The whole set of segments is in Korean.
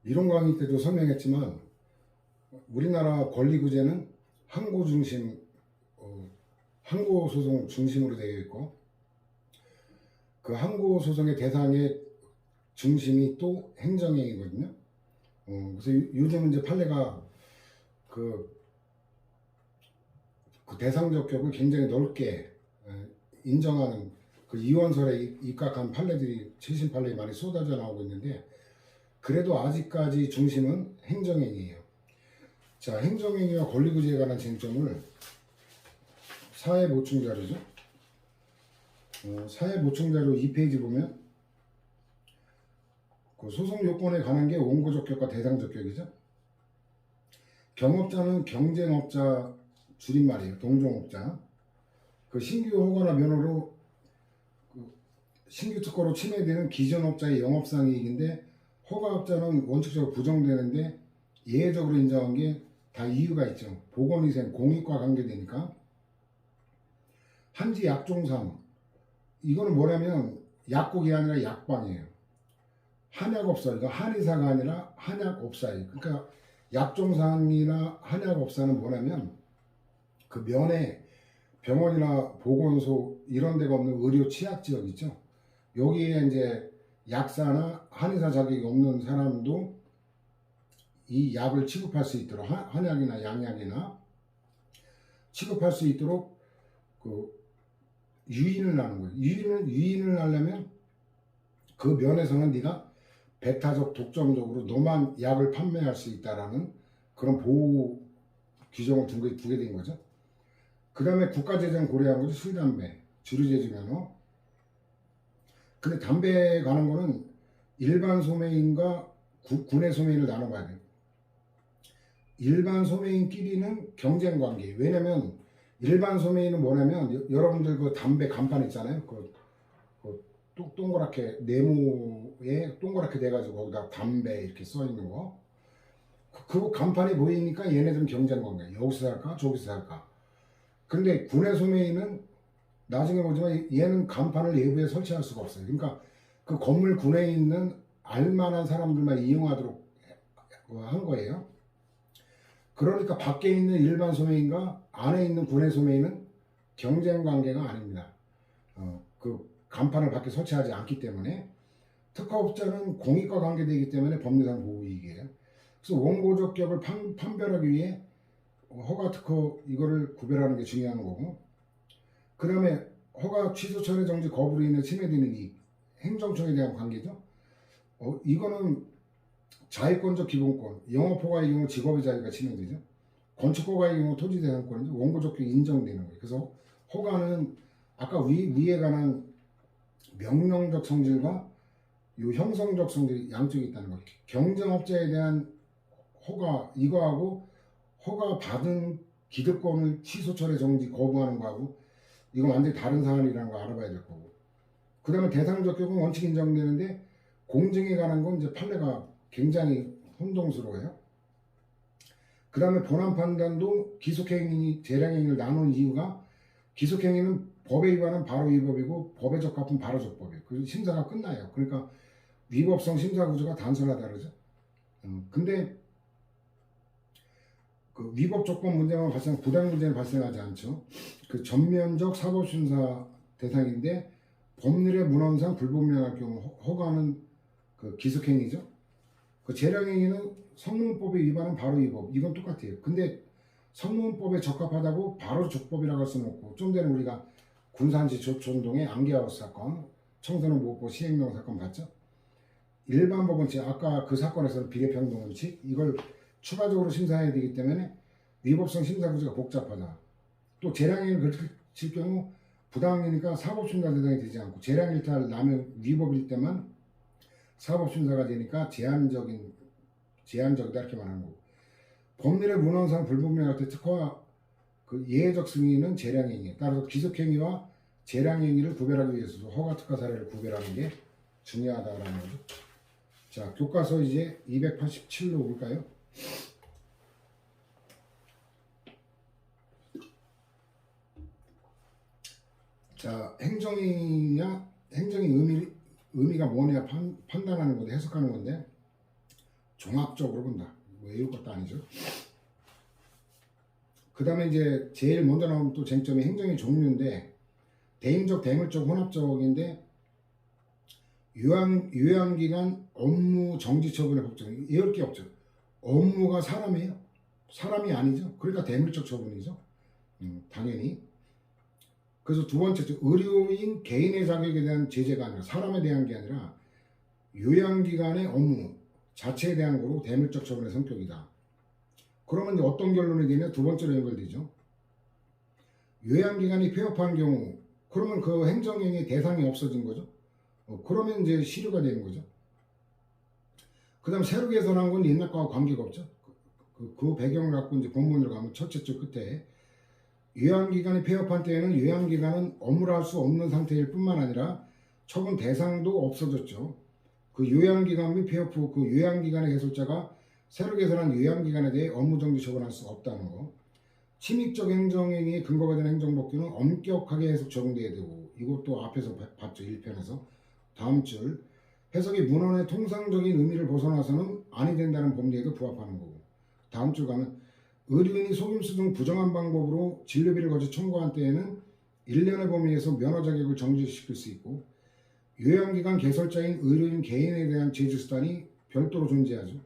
이론 강의 때도 설명했지만 우리나라 권리구제는 항고 중심, 항고 소송 중심으로 되어 있고 그 항고 소송의 대상의 중심이 또 행정행위거든요. 그래서 요즘 이제 판례가 그 대상적 격을 굉장히 넓게 인정하는 그 이원설에 입각한 판례들이 최신 판례에 많이 쏟아져 나오고 있는데 그래도 아직까지 중심은 행정행위예요. 자, 행정행위와 권리구제에 관한 쟁점을 사회 보충 자료죠. 사회 보충 자료 2페이지 보면 그 소송 요건에 관한 게 원고적 격과 대상적 격이죠. 경업자는 경쟁업자 줄임말이에요. 동종업자. 그 신규 허가나 면허로 신규 특허로 침해되는 기존 업자의 영업상이익인데 허가업자는 원칙적으로 부정되는데 예외적으로 인정한 게 다 이유가 있죠. 보건위생, 공익과 관계되니까. 한지 약종상 이거는 뭐냐면 약국이 아니라 약방이에요. 한약업사, 이거 한의사가 아니라 한약업사예요. 그러니까 약종상이나 한약업사는 뭐냐면 그 면에 병원이나 보건소 이런 데가 없는 의료 취약 지역 있죠. 여기에 이제 약사나 한의사 자격이 없는 사람도 이 약을 취급할 수 있도록 한약이나 양약이나 취급할 수 있도록 그 유인을 하는 거예요. 유인을 하려면 그 면에서는 네가 배타적 독점적으로 너만 약을 판매할 수 있다라는 그런 보호 규정을 두게 된 거죠. 그 다음에 국가재정 고려한 거죠. 술, 담배, 주류제주 면허. 근데 담배에 관한 거는 일반 소매인과 군의 소매인을 나눠봐야 돼요. 일반 소매인끼리는 경쟁관계. 왜냐면 일반 소매인은 뭐냐면 여러분들 그 담배 간판 있잖아요. 그 동그랗게 네모에 동그랗게 돼가지고 거기다 담배 이렇게 써 있는 거. 그 간판이 보이니까 얘네들은 경쟁관계. 여기서 살까 저기서 살까. 근데 군의 소매인은 나중에 보지만 얘는 간판을 내부에 설치할 수가 없어요. 그러니까 그 건물 군에 있는 알만한 사람들만 이용하도록 한 거예요. 그러니까 밖에 있는 일반 소매인과 안에 있는 군의 소매인은 경쟁 관계가 아닙니다. 그 간판을 밖에 설치하지 않기 때문에 특허업자는 공익과 관계되기 때문에 법률상 보호이익이에요. 그래서 원고적 격을 판별하기 위해 허가 특허 이거를 구별하는 게 중요한 거고 그 다음에 허가 취소 철회 정지 거부로 인해 침해되는 이익 행정청에 대한 관계죠. 이거는 자유권적 기본권, 영업허가의 경우 직업의 자유가 침해되죠. 건축허가의 경우 토지재산권이죠. 원고적 격 인정되는 거예요. 그래서 허가는 아까 위에 관한 명령적 성질과 요 형성적 성질이 양쪽이 있다는 거예요. 경쟁업자에 대한 허가 이거하고 허가 받은 기득권을 취소 철회 정지 거부하는 거하고 이건 완전히 다른 사안이라는 거 알아봐야 될 거고 그 다음에 대상적 격은 원칙 인정되는데 공증에 관한 건 이제 판례가 굉장히 혼동스러워요. 그 다음에 본안 판단도 기속행위, 재량행위를 나눈 이유가 기속행위는 법에 위반은 바로 위법이고 법에 적합은 바로 적법이에요. 그 심사가 끝나요. 그러니까 위법성 심사 구조가 단순하다 그러죠. 근데 그 위법 적법 문제만 발생, 부당 문제는 발생하지 않죠. 그 전면적 사법심사 대상인데 법률의 문헌상 불분명할 경우 허가는 그 기속행위죠. 그 재량행위는 성문법에 위반은 바로 위법. 이건 똑같아요. 근데 성문법에 적합하다고 바로 적법이라고 할 수는 없고 좀 전에 우리가 군산지 조촌동의 안개하우스 사건, 청소년 보호법 시행령 사건 봤죠? 일반 법원칙, 아까 그 사건에서는 비례평등 원칙 이걸 추가적으로 심사해야 되기 때문에 위법성 심사 구조가 복잡하다. 또 재량행위를 그칠 경우 부당행위니까 사법심사 대상이 되지 않고 재량일탈 나면 위법일 때만 사법심사가 되니까 제한적이다 이렇게 말하는 거고 법률의 문헌상 불분명할 때 특허와 그 예외적 승인은 재량행위 따라서 기속행위와 재량행위를 구별하기 위해서도 허가 특허 사례를 구별하는 게 중요하다라는 거죠. 자, 교과서 이제 287로 올까요? 자, 행정의 의미가 뭐냐 판단하는 건데 해석하는 건데 종합적으로 본다. 뭐 외울 것도 아니죠. 그 다음에 이제 제일 먼저 나오는 또 쟁점이 행정의 종류인데, 대인적, 대물적, 혼합적인데, 요양기관 업무 정지 처분의 법정, 이럴 게 없죠. 업무가 사람이에요. 사람이 아니죠. 그러니까 대물적 처분이죠. 당연히. 그래서 두 번째, 의료인 개인의 자격에 대한 제재가 아니라 사람에 대한 게 아니라 요양기관의 업무 자체에 대한 거로 대물적 처분의 성격이다. 그러면 이제 어떤 결론이 되냐? 두 번째로 연결되죠. 요양기관이 폐업한 경우, 그러면 그 행정행위 대상이 없어진 거죠. 그러면 이제 시효가 되는 거죠. 그 다음 새로 개선한 건 옛날 거와 관계가 없죠. 그 배경을 갖고 이제 본문으로 가면 첫째 줄 끝에 요양기관이 폐업한 때에는 요양기관은 업무를 할 수 없는 상태일 뿐만 아니라 처분 대상도 없어졌죠. 그 요양기관 및 폐업 후 그 요양기관의 개설자가 새로 개설한 요양기관에 대해 업무정지 처분할 수 없다는 거. 침입적 행정행위의 근거가 되는 행정법규는 엄격하게 해석 적용돼야 되고, 이것도 앞에서 봤죠. 1편에서. 다음 줄, 해석이 문헌의 통상적인 의미를 벗어나서는 아니 된다는 법리에도 부합하는 거고. 다음 줄 가면 의료인이 속임수 등 부정한 방법으로 진료비를 거쳐 청구한 때에는 1년의 범위에서 면허 자격을 정지시킬 수 있고, 요양기관 개설자인 의료인 개인에 대한 제재 수단이 별도로 존재하죠.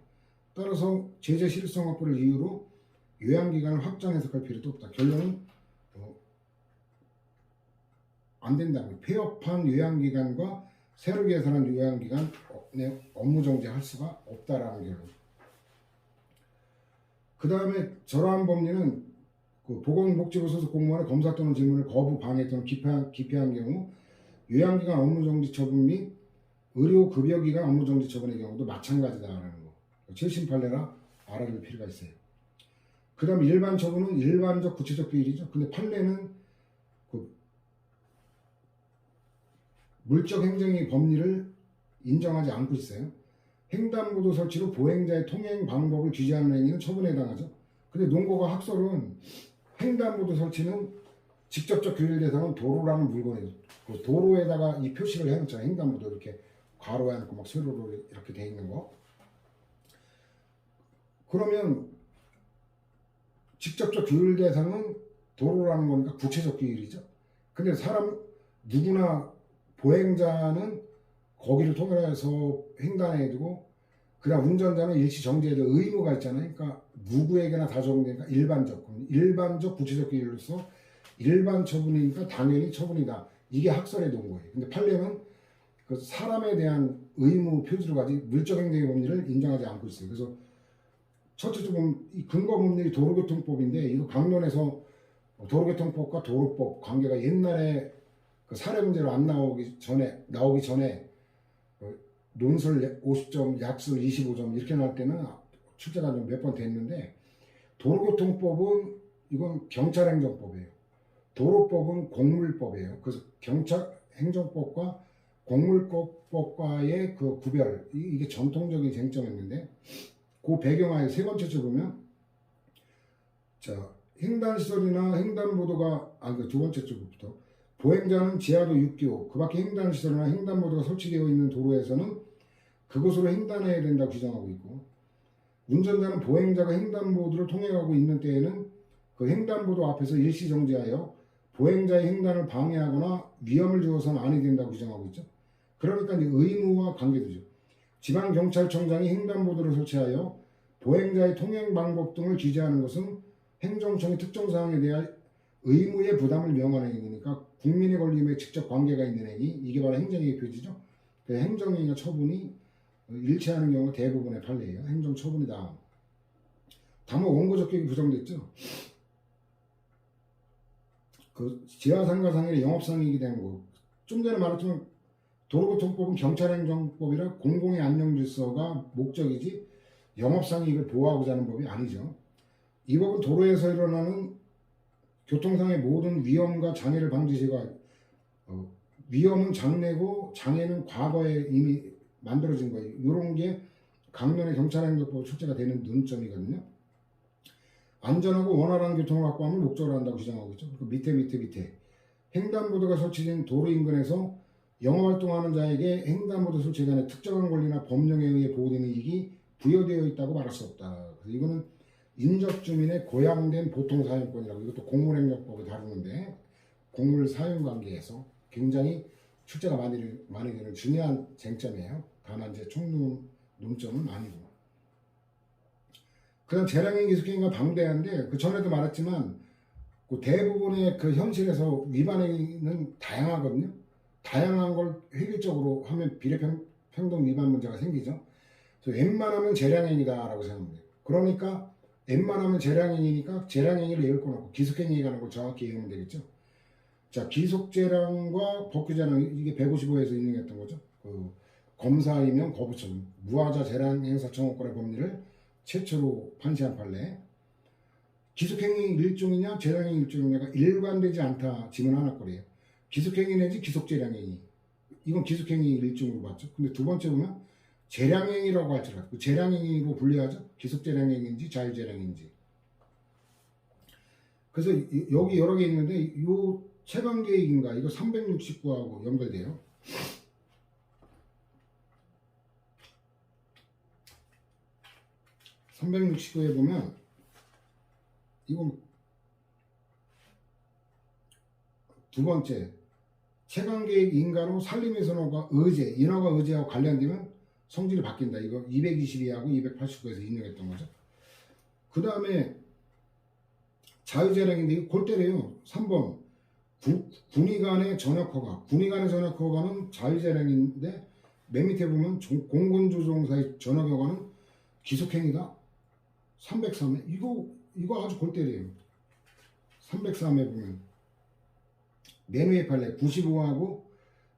따라서 제재 실효성 확보를 이유로 요양기관을 확장 해석할 필요도 없다. 결론은 안 된다는 거예요. 폐업한 요양기관과 새로 개설한 요양기관 업무 정지할 수가 없다라는 결론. 그 다음에 저러한 법리는 그 보건복지부 소속 공무원의 검사 또는 질문을 거부, 방해 또는 기피한 경우 요양기관 업무정지 처분 및 의료급여기관 업무정지 처분의 경우도 마찬가지다라는 거. 7심 판례라 알아둘 필요가 있어요. 그 다음 일반 처분은 일반적 구체적 비율이죠. 근데 판례는 그 물적 행정의 법리를 인정하지 않고 있어요. 횡단보도 설치로 보행자의 통행 방법을 규제하는 행위는 처분에 해당하죠. 근데 논거가 학설은 횡단보도 설치는 직접적 규율 대상은 도로라는 물건이에요. 그 도로에다가 이 표시를 해놓잖아요. 횡단보도 이렇게 괄호 해놓고 막 세로로 이렇게 돼 있는 거. 그러면 직접적 규율 대상은 도로라는 거니까 구체적 규율이죠. 근데 사람 누구나 보행자는 거기를 통해서 횡단해야 되고, 그다음 운전자는 일시 정지해야 될 의무가 있잖아요. 그러니까 누구에게나 다 적용되니까 일반적 구체적 규율로서 일반 처분이니까 당연히 처분이다. 이게 학설의 논거예요. 근데 판례는 그 사람에 대한 의무 표지로 가지 물적 행정의 법리를 인정하지 않고 있어요. 그래서 첫째적으로 이 근거 법률이 도로교통법인데, 이거 강론에서 도로교통법과 도로법 관계가 옛날에 그 사례 문제로 안 나오기 전에 논술 50점, 약술 25점 이렇게 나올 때는 출제가 좀 몇 번 됐는데, 도로교통법은 이건 경찰행정법이에요. 도로법은 공물법이에요. 그래서 경찰행정법과 공물법과의 그 구별, 이게 전통적인 쟁점이었는데, 그 배경하에 세 번째 줄 보면, 자, 횡단시설이나 횡단보도가, 그 두 번째 줄부터, 보행자는 지하도 6기호, 그 밖에 횡단시설이나 횡단보도가 설치되어 있는 도로에서는 그곳으로 횡단해야 된다고 규정하고 있고, 운전자는 보행자가 횡단보도를 통행하고 있는 때에는 그 횡단보도 앞에서 일시 정지하여 보행자의 횡단을 방해하거나 위험을 주어서는 아니 된다고 규정하고 있죠. 그러니까 이제 의무와 관계되죠. 지방경찰청장이 횡단보도를 설치하여 보행자의 통행 방법 등을 규제하는 것은 행정청의 특정 사항에 대한 의무의 부담을 명하는 행위니까 국민의 권리에 직접 관계가 있는 행위, 이게 바로 행정행위 표지죠. 그 행정행위가 처분이 일치하는 경우가 대부분의 판례예요. 행정처분이다. 다만 원고 적격이 부정됐죠. 그 지하상가상의 영업상이기 때문에 좀 전에 말했지만 도로교통법은 경찰행정법이라 공공의 안녕질서가 목적이지 영업상이익을 보호하고자 하는 법이 아니죠. 이 법은 도로에서 일어나는 교통상의 모든 위험과 장애를 방지 제거할, 위험은 장래고 장애는 과거에 이미 만들어진 거예요. 이런 게 강론의 경찰행정법 출제가 되는 논점이거든요. 안전하고 원활한 교통을 확보하는 목적으로 한다고 규정하고 있죠. 그 밑에 횡단보도가 설치된 도로 인근에서 영업활동하는 자에게 횡단보도 설치에 관해 특정한 권리나 법령에 의해 보호되는 이익이 부여되어 있다고 말할 수 없다. 그래서 이거는 인적주민의 고양된 보통사용권이라고, 이것도 공물행정법에 다루는데 공물 사용관계에서 굉장히 출제가 많이 되는 중요한 쟁점이에요. 다만 이제 총론점은 아니고. 그다음 재량행 기속행위가 방대한데, 그 전에도 말했지만 그 대부분의 그 현실에서 위반행위는 다양하거든요. 다양한 걸 획일적으로 하면 비례평등 위반 문제가 생기죠. 그래서 웬만하면 재량행위다라고 생각합니다. 그러니까 웬만하면 재량행위니까 재량행위를 예를 꺼놓고 기속행위라는 걸 정확히 이해하면 되겠죠. 자, 기속재량과 법규재량, 이게 155에서 인용했던 거죠. 그 검사이명 거부처분, 무하자 재량행사 청구권의 법리를 최초로 판시한 판례. 기속행위 일종이냐 재량행위 일종이냐가 일관되지 않다 지문 하나거리예요. 기속행위 내지 기속재량행위, 이건 기속행위 일종으로 봤죠. 근데 두 번째 보면 재량행위라고 할지라도 그 재량행위로 분류하죠. 기속재량행위인지 자유재량인지. 그래서 여기 여러 개 있는데 이 체감계획인가 이거 369하고 연결돼요. (369에) 보면 이건 두 번째, 체감계획 인가로 산림의 선호가 의제, 인허가 의제하고 관련되면 성질이 바뀐다. 이거 222하고 289에서 인용했던 거죠. 그 다음에 자유재량인데 이거 골 때려요. 3번 군의관의 전역허가. 군의관의 전역허가는 자유재량인데 맨 밑에 보면 공군조종사의 전역허가는 기속행위다. 303에 이거 아주 골 때려요. 303에 보면 맨 위에 판례 95하고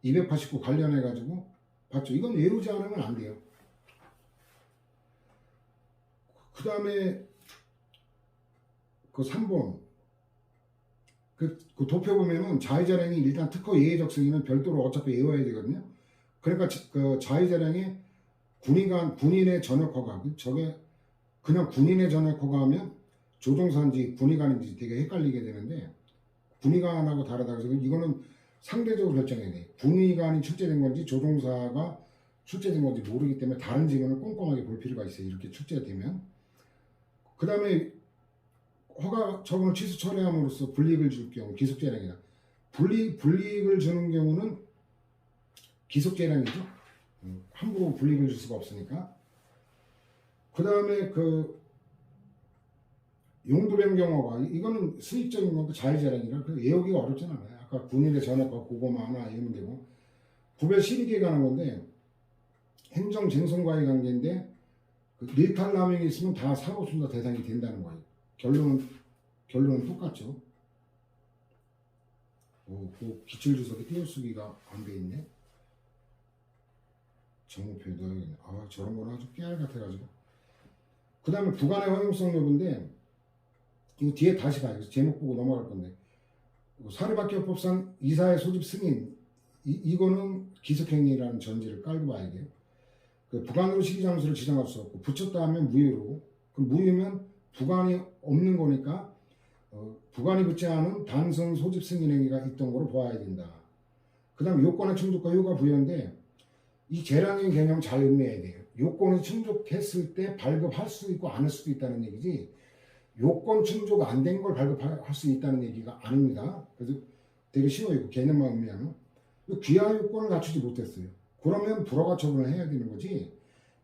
289 관련해가지고 봤죠. 이건 외우지 않으면 안 돼요. 그 다음에 그 3번 그 도표 보면은 자유재량이 일단 특허 예외적 승인은 별도로 어차피 외워야 되거든요. 그러니까 그 자유재량에 군인의 전역허가, 저게 그냥 군인의 전역허가 하면 조종사인지 군의관인지 되게 헷갈리게 되는데, 군의관하고 다르다. 그래서 이거는 상대적으로 결정해야 돼. 군의관이 출제된 건지 조종사가 출제된 건지 모르기 때문에 다른 지문을 꼼꼼하게 볼 필요가 있어요. 이렇게 출제되면. 그 다음에 허가 처분을 취소 처리함으로써 불이익을 줄 경우 기속재량이다. 불이익을 주는 경우는 기속재량이죠. 함부로 불이익을 줄 수가 없으니까. 그 다음에 그 용도 변경 허가, 이거는 수익적인 것도 자유재량이라 외우기가 어렵진 않아요. 아까 군인의 전역과 그거만 하나 외우면 되고, 구별 실익에 관한 건데 행정쟁송과의 관계인데 그 일탈남용이 있으면 다 사법순사 대상이 된다는 거예요. 결론은 똑같죠. 그 기출주석에 띄어쓰기가 안 돼 있네. 정보표에도 저런 거는 아주 깨알 같아가지고. 그 다음에 부관의 허용성 여부인데 이거 뒤에 다시 봐요. 제목 보고 넘어갈 건데, 사립학교법상 이사의 소집 승인, 이거는 기속행위라는 전제를 깔고 봐야 돼요. 그 부관으로 시기장소를 지정할 수 없고, 붙였다 하면 무효로, 그럼 무효면 부관이 없는 거니까 부관이 붙지 않은 단순 소집 승인 행위가 있던 거로 보아야 된다. 그 다음 요건의 충족과 효가 부여인데 이 재량행 개념 잘 음미해야 돼요. 요건이 충족했을 때 발급할 수 있고 안 할 수도 있다는 얘기지, 요건 충족 안 된 걸 발급할 수 있다는 얘기가 아닙니다. 그래서 되게 쉬워요. 개념만 의미하면. 귀하 요건을 갖추지 못했어요. 그러면 불허가 처분을 해야 되는 거지,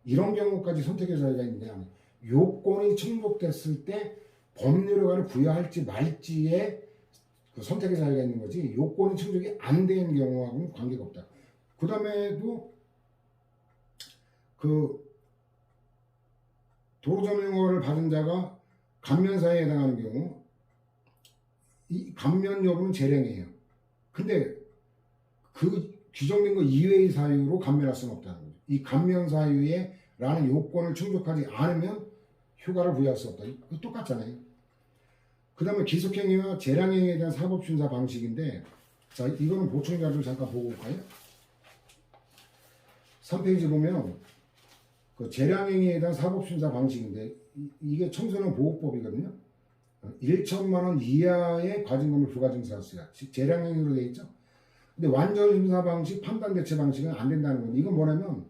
이런 경우까지 선택의 자유가 있냐. 요건이 충족됐을 때 법률허가를 부여할지 말지에 그 선택의 자유가 있는 거지, 요건이 충족이 안 된 경우하고는 관계가 없다. 그 다음에도 그 도로점용허가를 받은 자가 감면사에 해당하는 경우, 이 감면 여부는 재량이에요. 근데 그 규정된 거 이외의 사유로 감면할 수는 없다는 거죠. 이 감면 사유에 라는 요건을 충족하지 않으면 휴가를 부여할 수 없다. 이거 똑같잖아요. 그 다음에 기속행위와 재량행위에 대한 사법심사 방식인데, 자, 이거는 보충자료를 잠깐 보고 올까요? 3페이지 보면 그 재량행위에 대한 사법심사 방식인데, 이게 청소년 보호법이거든요. 1천만 원 이하의 과징금을 부과증서할 재량행위로 되어 있죠. 근데 완전 심사 방식, 판단 대체 방식은 안 된다는 건데, 이건 뭐냐면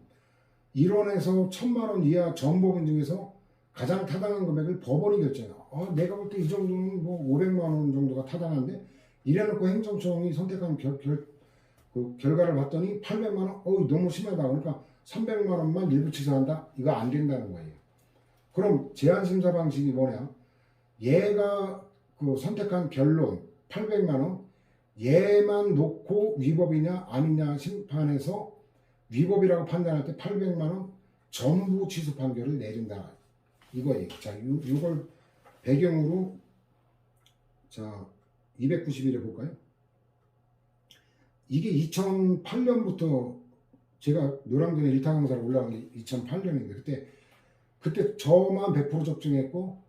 1원에서 1,000만 원 이하 전법원 중에서 가장 타당한 금액을 법원이 결정해요. 내가 볼 때 이 정도는 뭐 500만 원 정도가 타당한데 이래놓고 행정청이 선택한 그 결과를 봤더니 800만 원, 너무 심하다. 그러니까 300만 원만 일부 취소한다. 이거 안 된다는 거예요. 그럼 제한심사 방식이 뭐냐? 얘가 그 선택한 결론 800만 원 얘만 놓고 위법이냐 아니냐 심판해서 위법이라고 판단할 때 800만 원 전부 취소 판결을 내준다. 이거예요. 자, 이걸 배경으로 자 291에 볼까요? 이게 2008년부터 제가 노량진에 일타 강사로 올라간 게 2008년인데 그때 저만 100% 적중했고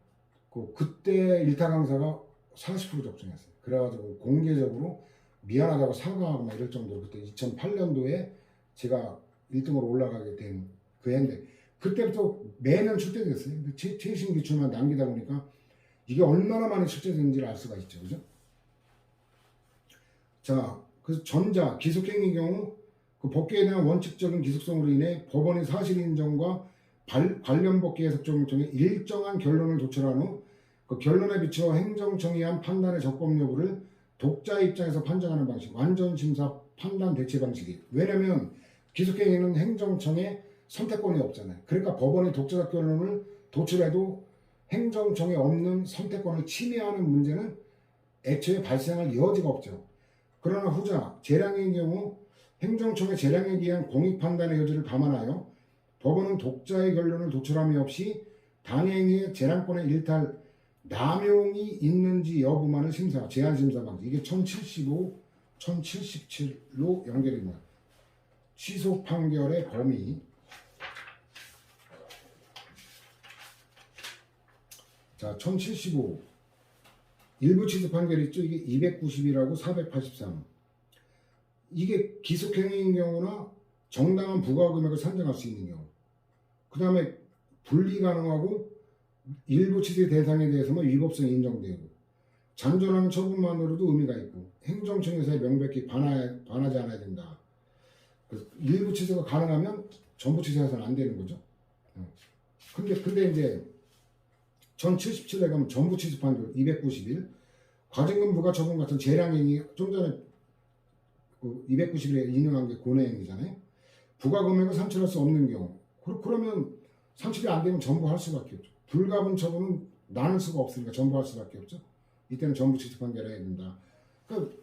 그때 일타 강사가 40% 적중했어요. 그래가지고 공개적으로 미안하다고 사과하고 막 이럴 정도로 그때 2008년도에 제가 1등으로 올라가게 된 그 해인데 그때부터 매년 출제됐어요. 근데 최신 기출만 남기다 보니까 이게 얼마나 많이 출제되는지를 알 수가 있죠. 그죠? 자, 그래서 전자, 기속행위 경우 그 법규에 대한 원칙적인 기속성으로 인해 법원의 사실 인정과 관련 법규 해석 적용을 통해 일정한 결론을 도출한 후 그 결론에 비추어 행정청이 한 판단의 적법 여부를 독자 입장에서 판정하는 방식, 완전심사 판단 대체 방식이. 왜냐면 기속행위는 행정청에 선택권이 없잖아요. 그러니까 법원이 독자적 결론을 도출해도 행정청에 없는 선택권을 침해하는 문제는 애초에 발생할 여지가 없죠. 그러나 후자, 재량의 경우 행정청의 재량에 의한 공익 판단의 여지를 감안하여 법원은 독자의 결론을 도출함이 없이 당행의 재량권의 일탈, 남용이 있는지 여부만을 심사, 제한심사 방식. 이게 1075, 1077로 연결됩니다. 취소 판결의 범위. 자, 1075. 일부 취소 판결 있죠? 이게 290이라고 483. 이게 기속행위인 경우나 정당한 부과금액을 산정할 수 있는 경우. 그 다음에 분리 가능하고 일부 취소 대상에 대해서만 위법성이 인정되고 잔존하는 처분만으로도 의미가 있고 행정청에서 명백히 반하지 않아야 된다. 그래서 일부 취소가 가능하면 전부 취소해서는 안 되는 거죠. 근데 이제 1077에 가면 전부 취소 판결 291 과징금 부과 처분 같은 재량행위 좀 전에 291에 인용한 게 고뇌행위잖아요. 부과금액을 산출할 수 없는 경우 그러면 산출이 안 되면 전부 할 수밖에 없죠. 불가분 처분은 나눌 수가 없으니까 전부 할 수밖에 없죠. 이때는 전부 취소 판결해야 된다. 그러니까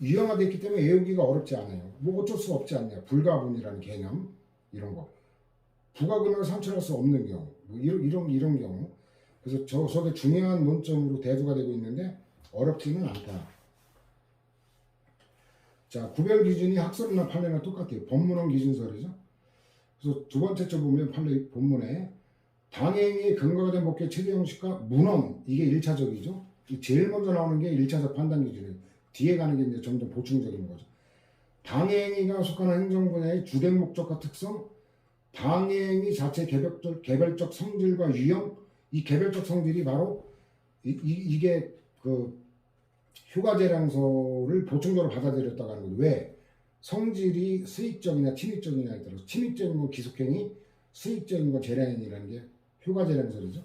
유형화되어 있기 때문에 외우기가 어렵지 않아요. 뭐 어쩔 수가 없지 않냐. 불가분이라는 개념 이런 거. 부과금액을 산출할 수 없는 경우 뭐 이런 경우. 그래서 저 속에 중요한 논점으로 대두가 되고 있는데 어렵지는 않다. 자, 구별 기준이 학설이나 판례나 똑같아요. 법문원 기준설이죠. 그래서 두 번째 쪽 보면 판례 본문에 당행의 근거가 된 법규의 체계 형식과 문헌 이게 1차적이죠. 제일 먼저 나오는 게 1차적 판단 기준이에요. 뒤에 가는 게 이제 점점 보충적인 거죠. 당행위가 속하는 행정 분야의 주된 목적과 특성, 당행위 자체 개별적 성질과 유형, 이 개별적 성질이 바로 이게 그 휴가재량서를 보충적으로 받아들였다고 하는 거예요. 왜? 성질이 수익적이냐 침입적이냐에 따라서 침입적인 건 기속행위, 수익적인 건 재량행위라는 게 휴가재량설이죠.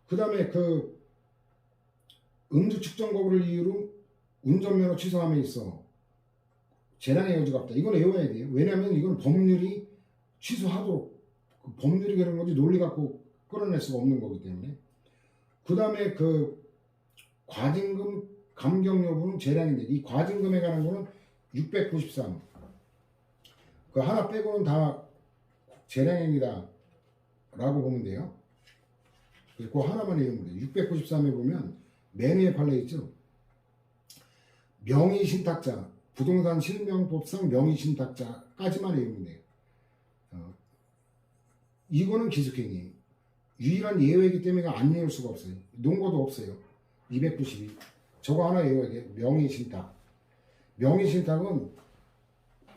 그 다음에 그 음주 측정 거부를 이유로 운전면허 취소함에 있어 재량의 여지가 없다. 이건 외워야 돼요. 왜냐하면 이건 법률이 취소하도록 법률이 그런 거지 논리 갖고 끌어낼 수가 없는 거기 때문에. 그 다음에 그 과징금 감경 여부는 재량인데 이 과징금에 관한 거는 693. 그 하나 빼고는 다 재량행위다 라고 보면 돼요. 그 하나만 외우면 돼요. 693에 보면 맨 위에 판례 있죠. 명의신탁자, 부동산 실명법상 명의신탁자까지만 외우면 돼요. 이거는 기속행위. 유일한 예외이기 때문에 안 외울 수가 없어요. 논거도 없어요. 292. 저거 하나 외워야 돼요. 명의신탁. 명의신탁은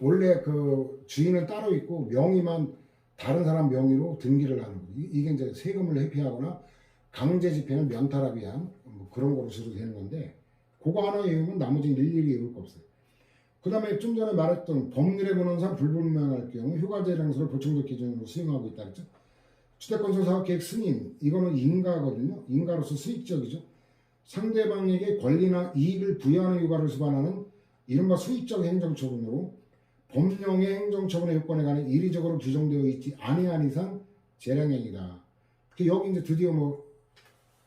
원래 그 주인은 따로 있고 명의만 다른 사람 명의로 등기를 하는 거예요. 이게 이제 세금을 회피하거나 강제 집행을 면탈하기 위한 뭐 그런 거로 주로 되는 건데 그거 하나 외우면 나머지는 일일이 외울 거 없어요. 그 다음에 좀 전에 말했던 법률에 근원상 불분명할 경우 휴가재량서를 보충적 기준으로 수용하고 있다 그랬죠. 주택건설 사업계획 승인, 이거는 인가거든요. 인가로서 수익적이죠. 상대방에게 권리나 이익을 부여하는 휴가를 수반하는 이른바 수익적 행정처분으로 법령의 행정처분의 요건에 관해 이리적으로 규정되어 있지 아니한 이상 재량행위다. 여기 이제 드디어 뭐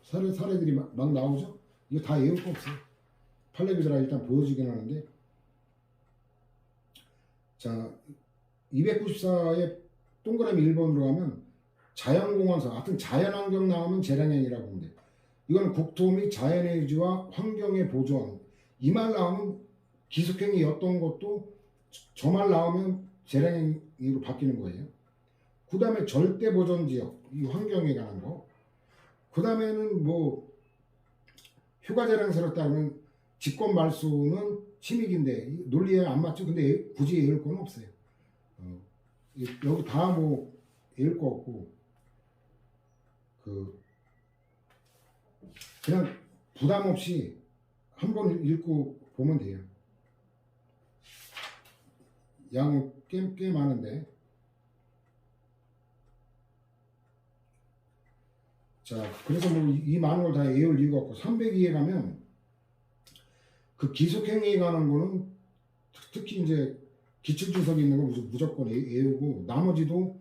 사례들이 막 나오죠. 이거 다 외울 거 없어요. 판례비드라 일단 보여주긴 하는데, 자 294의 동그라미 1번으로 가면 자연공원사, 하여튼 자연환경 나오면 재량행위라고 보면 돼요. 이거는 국토 및 자연의 유지와 환경의 보존, 이 말 나오면 기속행위였던 것도 저 말 나오면 재량행위로 바뀌는 거예요. 그 다음에 절대보존지역, 이 환경에 관한 거. 그 다음에는 뭐 휴가재량서를 따르면 직권 말소는 침익인데 논리에 안 맞죠. 근데 굳이 외울 건 없어요. 여기 다 뭐 외울 거 없고, 그냥 부담 없이 한번 읽고 보면 돼요. 양은 꽤 많은데, 자 그래서 뭐 이 많은 걸 다 외울 이유가 없고, 302에 가면 그 기속행위에 관한 거는 특히 이제 기출주석이 있는 거 무조건 외우고, 나머지도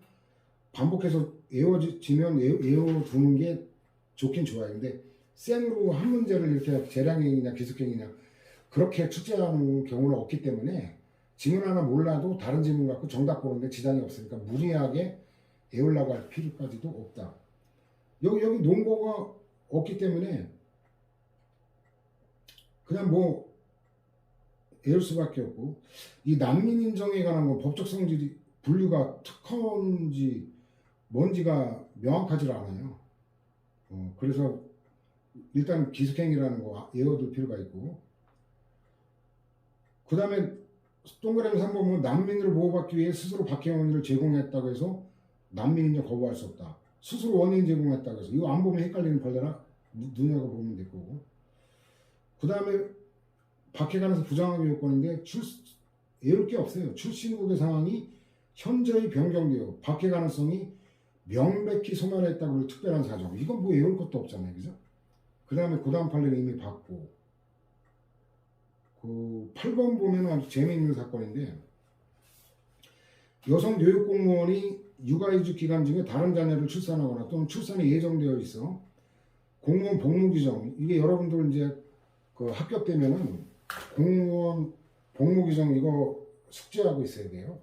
반복해서 외워지면 외워두는 게 좋긴 좋아요. 근데 생으로 한 문제를 이렇게 재량행위냐 기속행위냐 그렇게 출제하는 경우는 없기 때문에 질문 하나 몰라도 다른 질문 갖고 정답 보는데 지장이 없으니까 무리하게 외우려고 할 필요까지도 없다. 여기 논거가 없기 때문에 그냥 뭐 외울 수밖에 없고, 이 난민 인정에 관한 건 법적 성질이 분류가 특허인지 뭔지가 명확하지 않아요. 그래서 일단 기속행위라는 거 외워둘 필요가 있고, 그 다음에 동그라미 3번 보면 난민을 보호받기 위해 스스로 박해 원인을 제공했다고 해서 난민 인정 거부할 수 없다. 스스로 원인 제공했다고 해서, 이거 안 보면 헷갈리는 판례라 눈여겨보면 될 거고, 그 다음에 박해 가능성 부정하기 요건인데 외울 게 없어요. 출신국의 상황이 현저히 변경되어 박해 가능성이 명백히 소멸했다고 할 특별한 사정, 이건 뭐 외울 것도 없잖아요. 그죠? 그 다음에 그 다음 판례는 이미 봤고, 그 8번 보면 아주 재미있는 사건인데, 여성 교육공무원이 육아휴직 기간 중에 다른 자녀를 출산하거나 또는 출산이 예정되어 있어 공무원 복무 규정, 이게 여러분들 이제 그 합격되면은 공무원 복무 규정 이거 숙지하고 있어야 돼요.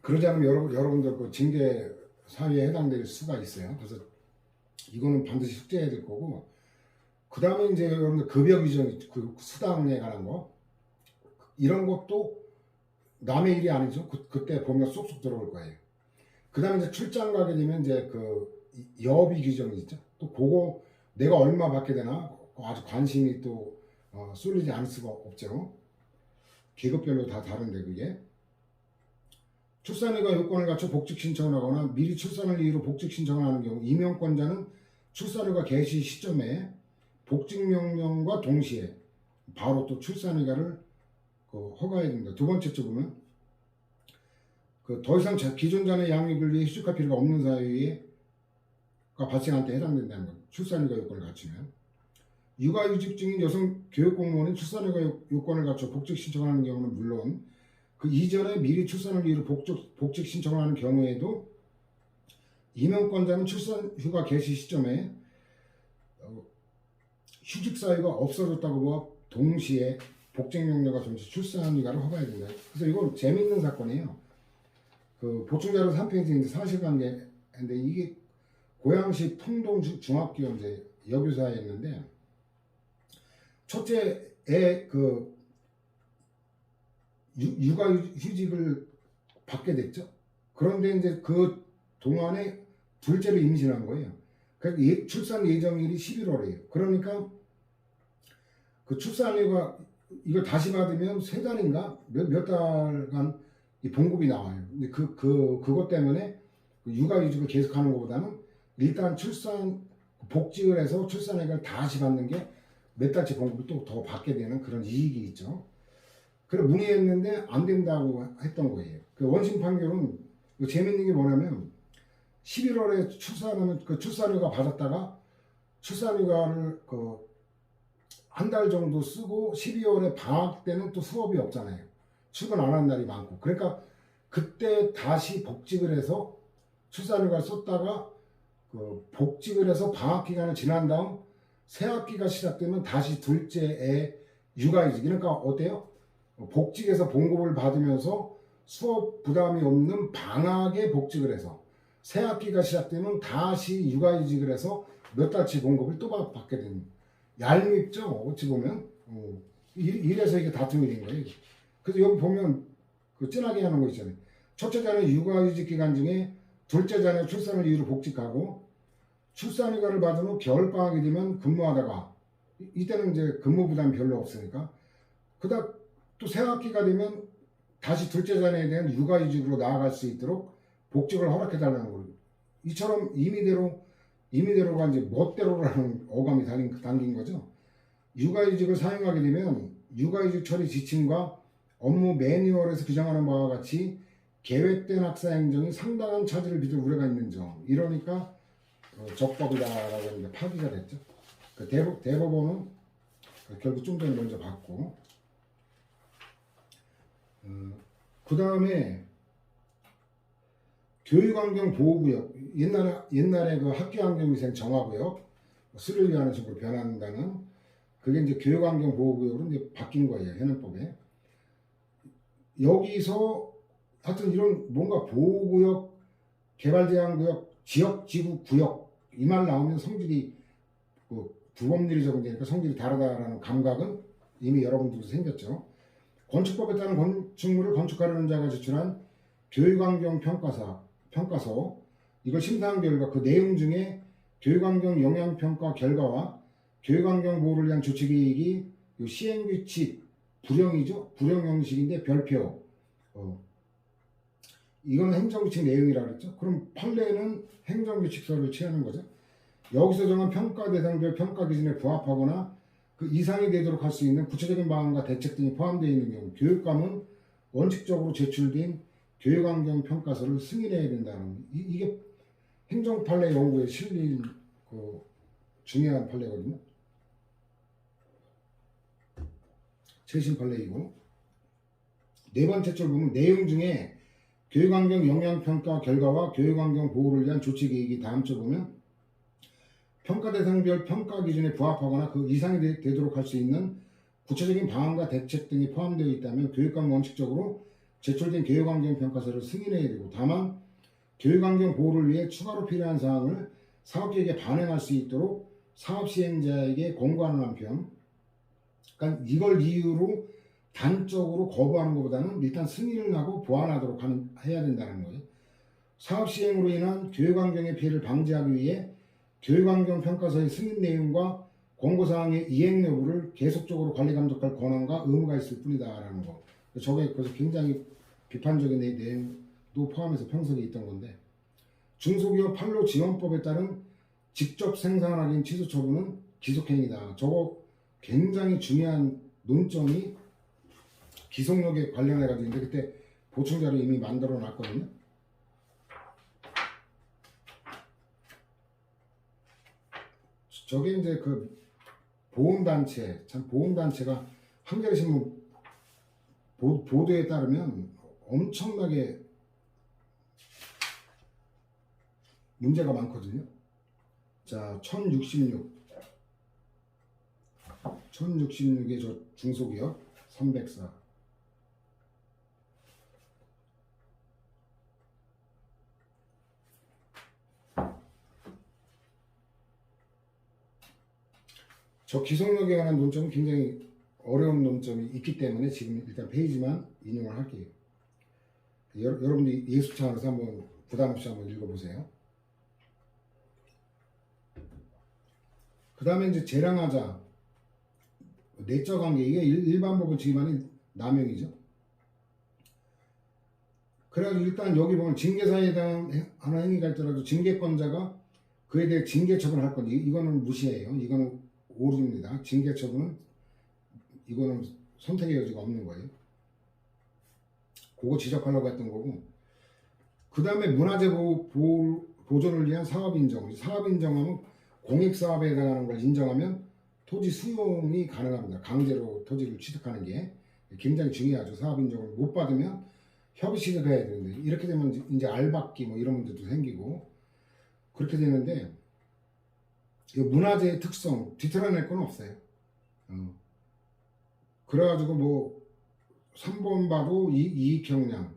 그러지 않으면 여러분들 그 징계 사유에 해당될 수가 있어요. 그래서 이거는 반드시 숙지해야 될 거고, 그 다음에 이제 여러분들 급여 규정, 그 수당에 관한 거, 이런 것도 남의 일이 아니죠. 그때 보면 쏙쏙 들어올 거예요. 그 다음에 이제 출장 가게 되면 이제 그 여비 규정이 있죠. 또 그거 내가 얼마 받게 되나 아주 관심이 또 쏠리지 않을 수가 없죠. 계급별로 다 다른데, 그게 출산휴가 요건을 갖춰 복직 신청을 하거나 미리 출산을 이유로 복직 신청을 하는 경우 임용권자는 출산휴가 개시 시점에 복직 명령과 동시에 바로 또 출산휴가를 허가해야 됩니다. 두 번째 쪽 보면 더 이상 기존 자녀 양육을 위해 휴직할 필요가 없는 사유가 발생할 때 해당된다는 것. 출산휴가 요건을 갖추면, 육아휴직 중인 여성 교육공무원이 출산휴가 요건을 갖춰 복직 신청하는 경우는 물론 그 이전에 미리 출산을 이유로 복직 신청을 하는 경우에도 임용권자는 출산휴가 개시 시점에 휴직 사유가 없어졌다고 동시에 복직 명령과 동시에 출산휴가를 허가해야 된다. 그래서 이건 재밌는 사건이에요. 그 보충자료 3페이지인데 사실관계인데, 이게 고양시 풍동중학교 이제 여교사였는데, 첫째 애 그 육아휴직을 받게 됐죠. 그런데 이제 그 동안에 둘째를 임신한 거예요. 그러니까 출산 예정일이 11월이에요. 그러니까 그 출산휴가 이걸 다시 받으면 3달인가 몇 달간 이 봉급이 나와요. 근데 그것 때문에 육아휴직을 계속하는 것보다는 일단 복직을 해서 출산휴가를 다시 받는 게 몇 달치 공급을 또 더 받게 되는 그런 이익이 있죠. 그래 문의했는데 안 된다고 했던 거예요. 그 원심 판결은 그 재밌는 게 뭐냐면 11월에 출산하면 그 출산휴가 받았다가 출산휴가를 그 한 달 정도 쓰고 12월에 방학 때는 또 수업이 없잖아요. 출근 안 하는 날이 많고. 그러니까 그때 다시 복직을 해서 출산휴가를 썼다가 그 복직을 해서 방학 기간을 지난 다음 새 학기가 시작되면 다시 둘째 애 육아이직. 그러니까 어때요? 복직해서 봉급을 받으면서 수업 부담이 없는 방학에 복직을 해서 새 학기가 시작되면 다시 육아이직을 해서 몇 달치 봉급을 또 받게 되는 얄밉죠. 어찌 보면 이래서 이게 다툼이 된 거예요. 그래서 여기 보면 그 진하게 하는 거 있잖아요. 첫째 자녀 육아휴직 기간 중에 둘째 자녀 출산을 이유로 복직하고 출산휴가를 받은 후 겨울방학이 되면 근무하다가 이때는 이제 근무 부담이 별로 없으니까 그다음 또 새 학기가 되면 다시 둘째 자녀에 대한 육아휴직으로 나아갈 수 있도록 복직을 허락해달라는 거예요. 이처럼 임의대로가 이제 멋대로라는 어감이 담긴 거죠. 육아휴직을 사용하게 되면 육아휴직 처리 지침과 업무 매뉴얼에서 규정하는 바와 같이 계획된 학사 행정이 상당한 차질을 빚을 우려가 있는 점. 이러니까 적법이다라고 했는데 파기가 됐죠. 그 대법원은 결국 좀 전에 먼저 받고 그 다음에 교육환경보호구역 옛날에 그 학교환경위생 정화구역 수를 위하는 식으로 변한다는 그게 이제 교육환경보호구역으로 이제 바뀐 거예요. 현행법에. 여기서 하여튼 이런 뭔가 보호구역, 개발제한구역, 지역지구구역 이 말 나오면 성질이 그 부법률이 적용되니까 성질이 다르다라는 감각은 이미 여러분들도 생겼죠. 건축법에 따른 건축물을 건축하려는 자가 제출한 교육환경 평가서 이걸 심사한 결과 그 내용 중에 교육환경 영향평가 결과와 교육환경 보호를 위한 조치계획이 시행규칙 불형이죠. 불형 형식인데 별표 이건 행정규칙 내용이라고 그랬죠. 그럼 판례는 행정규칙서를 취하는 거죠. 여기서 정한 평가 대상별 평가 기준에 부합하거나 그 이상이 되도록 할 수 있는 구체적인 방안과 대책 등이 포함되어 있는 경우 교육감은 원칙적으로 제출된 교육환경 평가서를 승인해야 된다는 이게 행정판례 연구에 실린 그 중요한 판례거든요. 최신 판례이고 네 번째 줄 보면 내용 중에 교육환경 영향평가 결과와 교육환경 보호를 위한 조치 계획이 다음 줄 보면 평가 대상별 평가 기준에 부합하거나 그 이상이 되도록 할 수 있는 구체적인 방안과 대책 등이 포함되어 있다면 교육감 원칙적으로 제출된 교육환경 평가서를 승인해야 되고 다만 교육환경 보호를 위해 추가로 필요한 사항을 사업계획에 반영할 수 있도록 사업 시행자에게 권고하는 한편 그러니까 이걸 이유로 단적으로 거부하는 것보다는 일단 승인을 하고 보완하도록 해야 된다는 거예요. 사업 시행으로 인한 교육환경의 피해를 방지하기 위해 교육환경 평가서의 승인 내용과 권고사항의 이행 여부를 계속적으로 관리 감독할 권한과 의무가 있을 뿐이다라는 거. 저게 그래서 굉장히 비판적인 내용도 포함해서 평석이 있던 건데 중소기업 판로 지원법에 따른 직접 생산 할인 취소 처분은 기속행위다. 저거 굉장히 중요한 논점이 기속력에 관련해 가지고 있는데 그때 보충자료 이미 만들어 놨거든요. 저게 이제 그 보험단체, 참 보험단체가 한겨레신문 보도에 따르면 엄청나게 문제가 많거든요. 자, 1066의 저 중소기업 304. 저 기속력에 관한 논점은 굉장히 어려운 논점이 있기 때문에 지금 일단 페이지만 인용을 할게요. 여러분들이 예습차 안에서 한번 부담없이 한번 읽어보세요. 그 다음에 이제 재량하자 내적 관계 이게 일반 법원 지휘만이 남용이죠. 그래가지고 일단 여기 보면 징계사에 해당하는 행위가 있더라도 징계권자가 그에 대해 징계 처분을 할 건지 이거는 무시해요. 이거는 오류입니다. 징계 처분은 이거는 선택의 여지가 없는 거예요. 그거 지적하려고 했던 거고, 그 다음에 문화재 보존을 위한 사업 인정. 사업 인정하면 공익사업에 해당하는 걸 인정하면 토지 수용이 가능합니다. 강제로 토지를 취득하는 게 굉장히 중요하죠. 사업 인정을 못 받으면 협의 시급해야 되는데, 이렇게 되면 이제 알박기 뭐 이런 문제도 생기고 그렇게 되는데, 이 문화재의 특성 뒤틀어낼 건 없어요. 그래가지고 뭐 3번 봐도 이익 형량,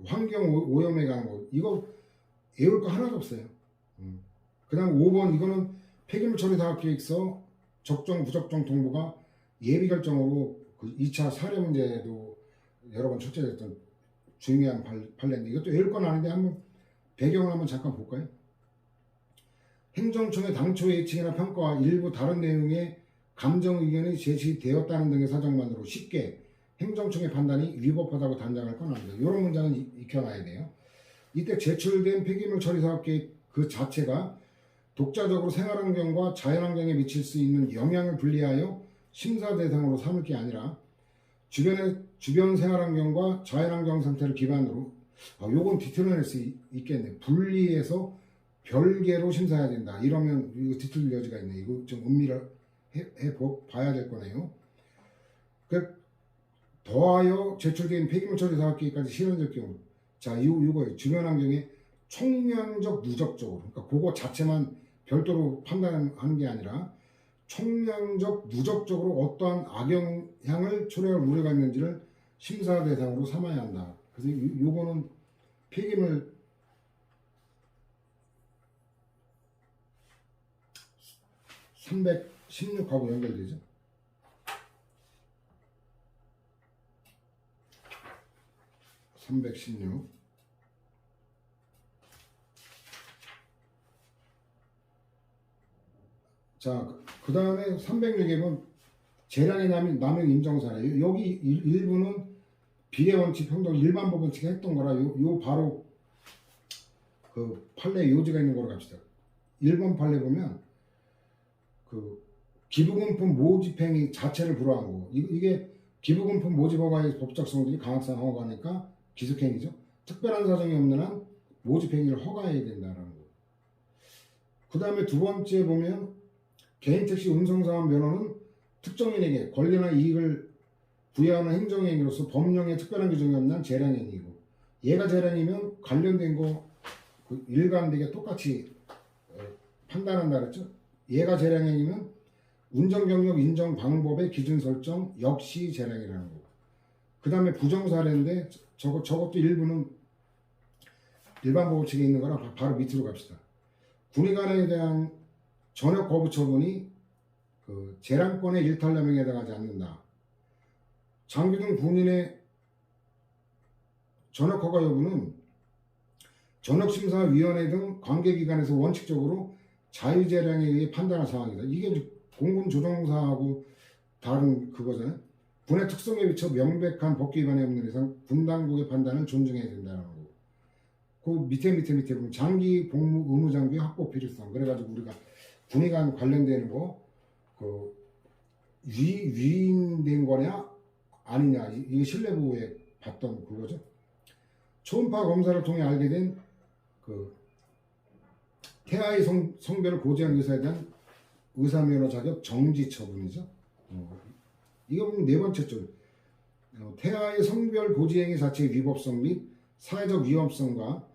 환경 오염에 관한 거, 이거 외울 거 하나도 없어요. 그 다음 5번, 이거는 폐기물 처리 사업 계획서 적정 부적정 통보가 예비 결정으로 그 2차 사례 문제도 여러 번 출제됐던 중요한 판례인데, 이것도 외울 건 아닌데 한번 배경을 한번 잠깐 볼까요? 행정청의 당초 예측이나 평가와 일부 다른 내용의 감정 의견이 제시되었다는 등의 사정만으로 쉽게 행정청의 판단이 위법하다고 단정할 건 아닙니다. 이런 문장은 익혀놔야 돼요. 이때 제출된 폐기물 처리 사업 계획 그 자체가 독자적으로 생활환경과 자연환경에 미칠 수 있는 영향을 분리하여 심사 대상으로 삼을 게 아니라 주변 생활환경과 자연환경 상태를 기반으로, 요건 뒤틀어낼 수 있겠네. 분리해서 별개로 심사해야 된다. 이러면 이거 뒤틀릴 여지가 있네. 이거 좀 음미를 봐야 될 거네요. 더하여 제출된 폐기물 처리 사업 계획까지 실현될 경우, 자, 이거예요. 주변 환경에 총량적 누적적으로, 그러니까 그거 자체만 별도로 판단하는 게 아니라 총량적 누적적으로 어떠한 악영향을 초래할 우려가 있는지를 심사 대상으로 삼아야 한다. 그래서 요거는 폐기물 316하고 연결되죠. (316) 자, 그 다음에 306에 보면 재량의 남용 인정 사례. 여기 일부는 비례원칙, 평등, 일반 법원칙에 했던 거라 요 바로 그 판례 요지가 있는 거로 갑시다. 1번 판례 보면 그 기부금품 모집행위 자체를 불허한 거. 이게 기부금품 모집 허가의 법적 성질이 강악상 허가니까 기숙행위죠. 특별한 사정이 없는 한 모집행위를 허가해야 된다는 거. 그 다음에 두 번째 보면 개인택시 운송사업 면허는 특정인에게 권리나 이익을 부여하는 행정행위로서 법령에 특별한 규정이 없는 재량행위고, 얘가 재량이면 관련된 거 그 일관되게 똑같이 판단한다 그랬죠. 얘가 재량행위면 운전경력 인정 방법의 기준 설정 역시 재량이라는 거고, 그 다음에 부정사례인데 저것도 일부는 일반 법칙에 있는 거라 바로 밑으로 갑시다. 군의관에 대한 전역 거부 처분이 그 재량권의 일탈남용에 해당하지 않는다. 장교 등 군인의 전역 허가 여부는 전역심사위원회 등 관계기관에서 원칙적으로 자유재량에 의해 판단할 사항이다. 이게 공군조정사하고 다른 그거잖아요. 군의 특성에 비춰 명백한 법규 위반이 없는 이상 군 당국의 판단을 존중해야 된다는 거고. 그 밑에 보면 장기 복무 의무 장비 확보 필요성. 그래가지고 우리가 군의관 관련되는 거 그 위임된 거냐 아니냐, 이게 신뢰부에 봤던 그거죠. 초음파 검사를 통해 알게 된 그 태아의 성별을 고지한 의사에 대한 의사면허 자격 정지 처분이죠. 이거 보면 네 번째 줄. 태아의 성별 고지 행위 자체의 위법성 및 사회적 위험성과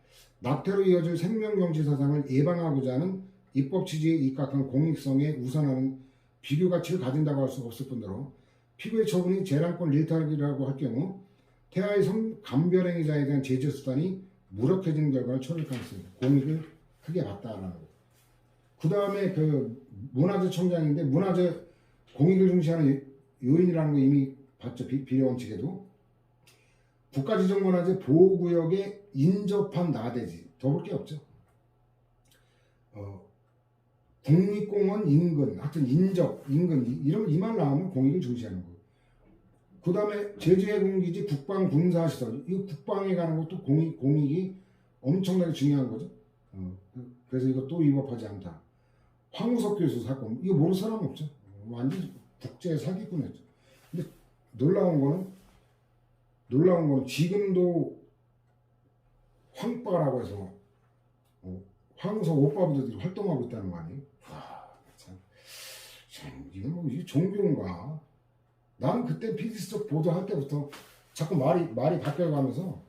낙태로 이어질 생명경지 사상을 예방하고자 하는 입법 취지에 입각한 공익성에 우선하는 비교 가치를 가진다고 할 수 없을 뿐더러 피고의 처분이 재량권 일탈이라고 할 경우 태아의 감별행위자에 대한 제재 수단이 무력해지는 결과를 초래할 가능성이 있습니다. 공익을 크게 봤다라는 거. 그 다음에 그 문화재 청장인데, 문화재 공익을 중시하는 요인이라는 거 이미 봤죠. 비례원칙에도. 국가지정문화재 보호구역에 인접한 나대지. 더 볼 게 없죠. 국립공원 인근, 하여튼 인근 이런 이말 나오면 공익을 중시하는 거. 그 다음에 제주해군기지 국방군사시설, 이 국방에 관한 것도 공익이 엄청나게 중요한 거죠. 그래서 이것도 위법하지 않다. 황우석 교수 사건 이거 모르는 사람 없죠. 완전 국제 사기꾼이었죠. 근데 놀라운 거는 지금도 황빠라고 해서 황우석 오빠부들이 활동하고 있다는 거 아니에요? 와, 참 이건 뭐 이게 종교인가? 나는 그때 피디수첩 보도할 때부터 자꾸 말이 바뀌어가면서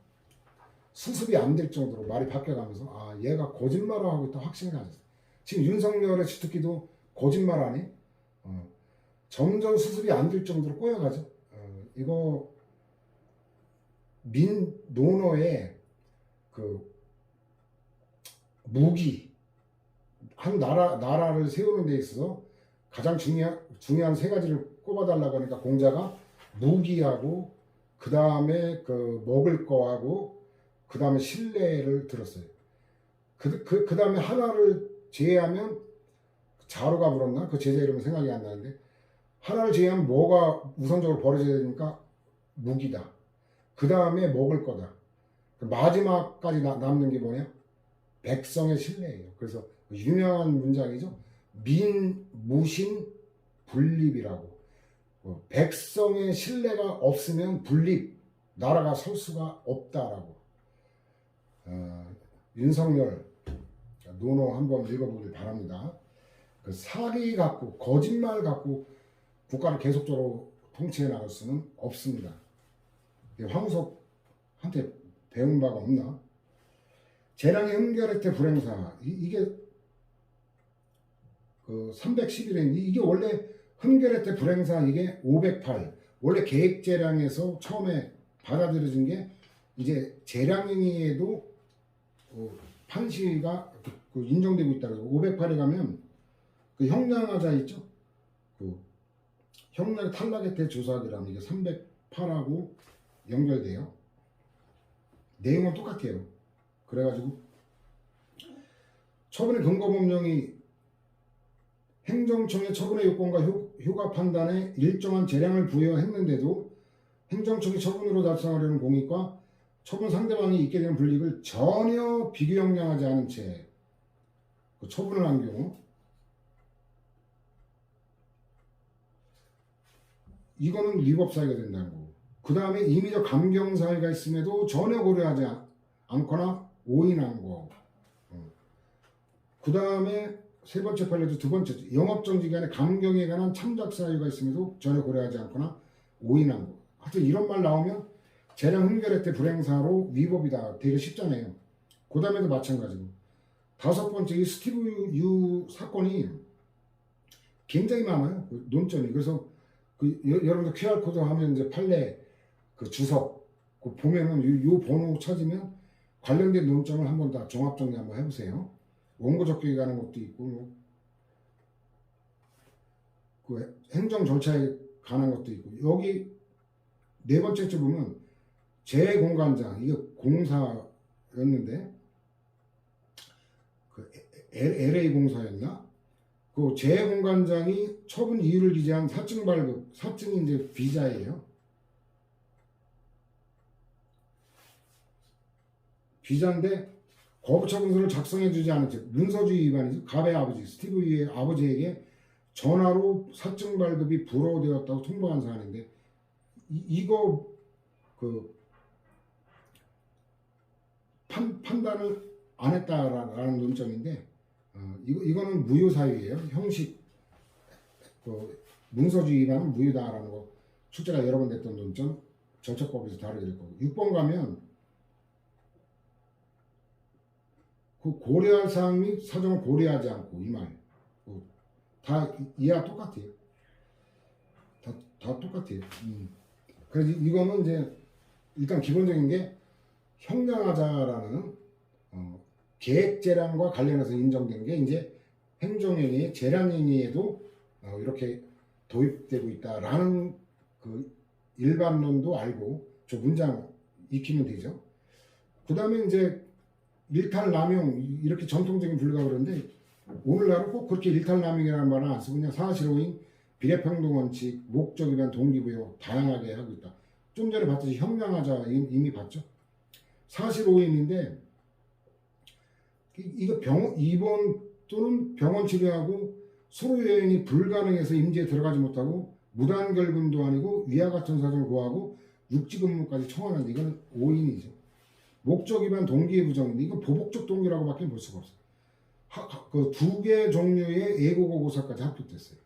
수습이 안 될 정도로 말이 바뀌어가면서 아 얘가 거짓말을 하고 있다 확신이 가졌어. 지금 윤석열의 주특기도 거짓말 하니 점점 수습이 안 될 정도로 꼬여가죠. 이거 노노의 그 무기 한 나라를 세우는 데 있어서 가장 중요한 세 가지를 꼽아달라고 하니까 공자가 무기하고 그 다음에 그 먹을 거하고 그 다음에 신뢰를 들었어요. 그 다음에 하나를 제외하면 자로가 불었나? 그 제자 이름은 생각이 안 나는데 하나를 제외하면 뭐가 우선적으로 벌어져야 되니까 무기다. 그 다음에 먹을 거다. 마지막까지 남는 게 뭐냐? 백성의 신뢰예요. 그래서 유명한 문장이죠. 민무신 분립이라고. 백성의 신뢰가 없으면 분립, 나라가 설 수가 없다라고. 윤석열 논어 한번 읽어보길 바랍니다. 그 사기 갖고 거짓말 갖고 국가를 계속적으로 통치해 나갈 수는 없습니다. 황우석한테 배운 바가 없나? 재량의 흠결의태 불행사 이게 그 311엔 이게 원래 흠결의태 불행사 이게 508 원래 계획재량에서 처음에 받아들여진 게 이제 재량행위에도 판시가 인정되고 있다고. 508에 가면 그 형량하자 있죠. 그 형량 탈락의 태 조사하기라면 이게 308하고 연결돼요. 내용은 똑같아요. 그래가지고 처분의 근거법령이 행정청의 처분의 요건과 효과 판단에 일정한 재량을 부여했는데도 행정청이 처분으로 달성하려는 공익과 처분 상대방이 있게 되는 불이익을 전혀 비교형량하지 않은 채 처분을 한 경우 이거는 위법 사유가 된다는 거고, 그 다음에 임의적 감경 사유가 있음에도 전혀 고려하지 않거나 오인한 거. 그 다음에 세 번째 판례도 두 번째 영업정지 간의 감경에 관한 참작 사유가 있음에도 전혀 고려하지 않거나 오인한 거. 하여튼 이런 말 나오면 재량 흠결의태 불행사로 위법이다. 되게 쉽잖아요. 그 다음에도 마찬가지고. 다섯 번째 이 스티브 유 사건이 굉장히 많아요. 그 논점이. 그래서 여러분들 QR코드 하면 이제 판례 그 주석 그 보면은 요 번호 찾으면 관련된 논점을 한번 다 종합 정리 한번 해보세요. 원고 적격에 관한 것도 있고 그 행정 절차에 관한 것도 있고 여기 네 번째 줄 보면 재공간장 이게 공사였는데 그 LA 공사였나? 그 재공간장이 처분 이유를 기재한 사증 발급, 사증이 이제 비자예요. 비자인데 거부처분서를 작성해주지 않은 즉 문서주의 위반이죠. 갑의 아버지 스티브 유의 아버지에게 전화로 사증 발급이 불허되었다고 통보한 사안인데 이거 그 판단을 안 했다라는 논점인데 이거는 무효 사유예요. 형식 그 문서주의 위반은 무효다라는 거 출제가 여러 번 됐던 논점 절차법에서 다루게 될 거고 6번 가면 그 고려할 사항 및 사정을 고려하지 않고 이 말 다 이해가 똑같아요. 다 똑같아요. 그래서 이거는 이제 일단 기본적인 게 형량하자라는 계획재량과 관련해서 인정된 게 이제 행정행위, 재량행위에도 이렇게 도입되고 있다라는 그 일반론도 알고 저 문장 익히면 되죠. 그 다음에 이제 일탈남용 이렇게 전통적인 분류가 그런데 오늘날은 꼭 그렇게 일탈남용이라는 말은 안 쓰고 그냥 사실오인, 비례평등원칙, 목적이란 동기부여 다양하게 하고 있다. 좀 전에 봤듯이 형량하자 이미 봤죠. 사실오인인데 이거 입원 또는 병원 치료하고 소로 여행이 불가능해서 임지에 들어가지 못하고 무단결근도 아니고 위와 같은 사정을 고하고 육지근무까지 청하는데 이건 오인이죠. 목적 위반 동기의 부정인데 이건 보복적 동기라고밖에 볼 수가 없어요. 그 두 개 종류의 예고고 고사까지 합격됐어요.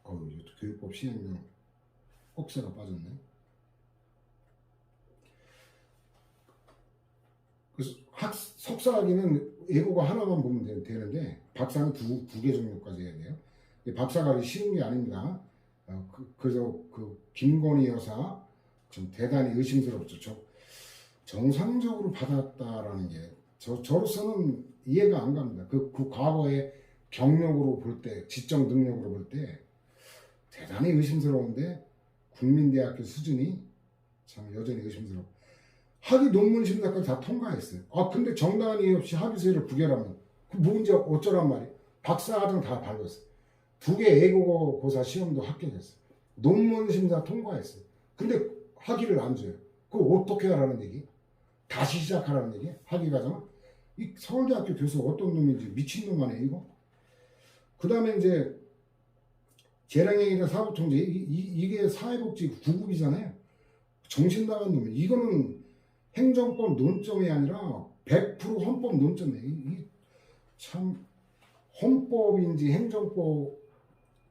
이것도 교육법 시행령 꼭새가 빠졌네. 그래서 석사학위는 예고가 하나만 보면 되는데 박사는 두 개 종류까지 해야 돼요. 박사가 쉬운 게 아닙니다. 그래서 그 김건희 여사 좀 대단히 의심스럽죠. 정상적으로 받았다라는 게 저로서는 이해가 안 갑니다. 그 과거의 경력으로 볼 때, 지적 능력으로 볼 때 대단히 의심스러운데 국민대학교 수준이 참 여전히 의심스럽고 학위 논문 심사까지 다 통과했어요. 근데 정당한 이유 없이 학위서를 부결하면 그 문제 어쩌란 말이에요. 박사과정 다 밟았어요. 두 개 예고고사 시험도 합격했어요. 논문 심사 통과했어요. 근데 학위를 안 줘요. 그거 어떻게 하라는 얘기? 다시 시작하라는 얘기? 학위 과정은? 이 서울대학교 교수 어떤 놈인지 미친놈 아니에요 이거? 그 다음에 이제 재량행위나 사법통제 이게 사회복지 9급이잖아요. 정신 나간 놈이에요. 이거는 행정법 논점이 아니라 100% 헌법 논점이에요. 참 헌법인지 행정법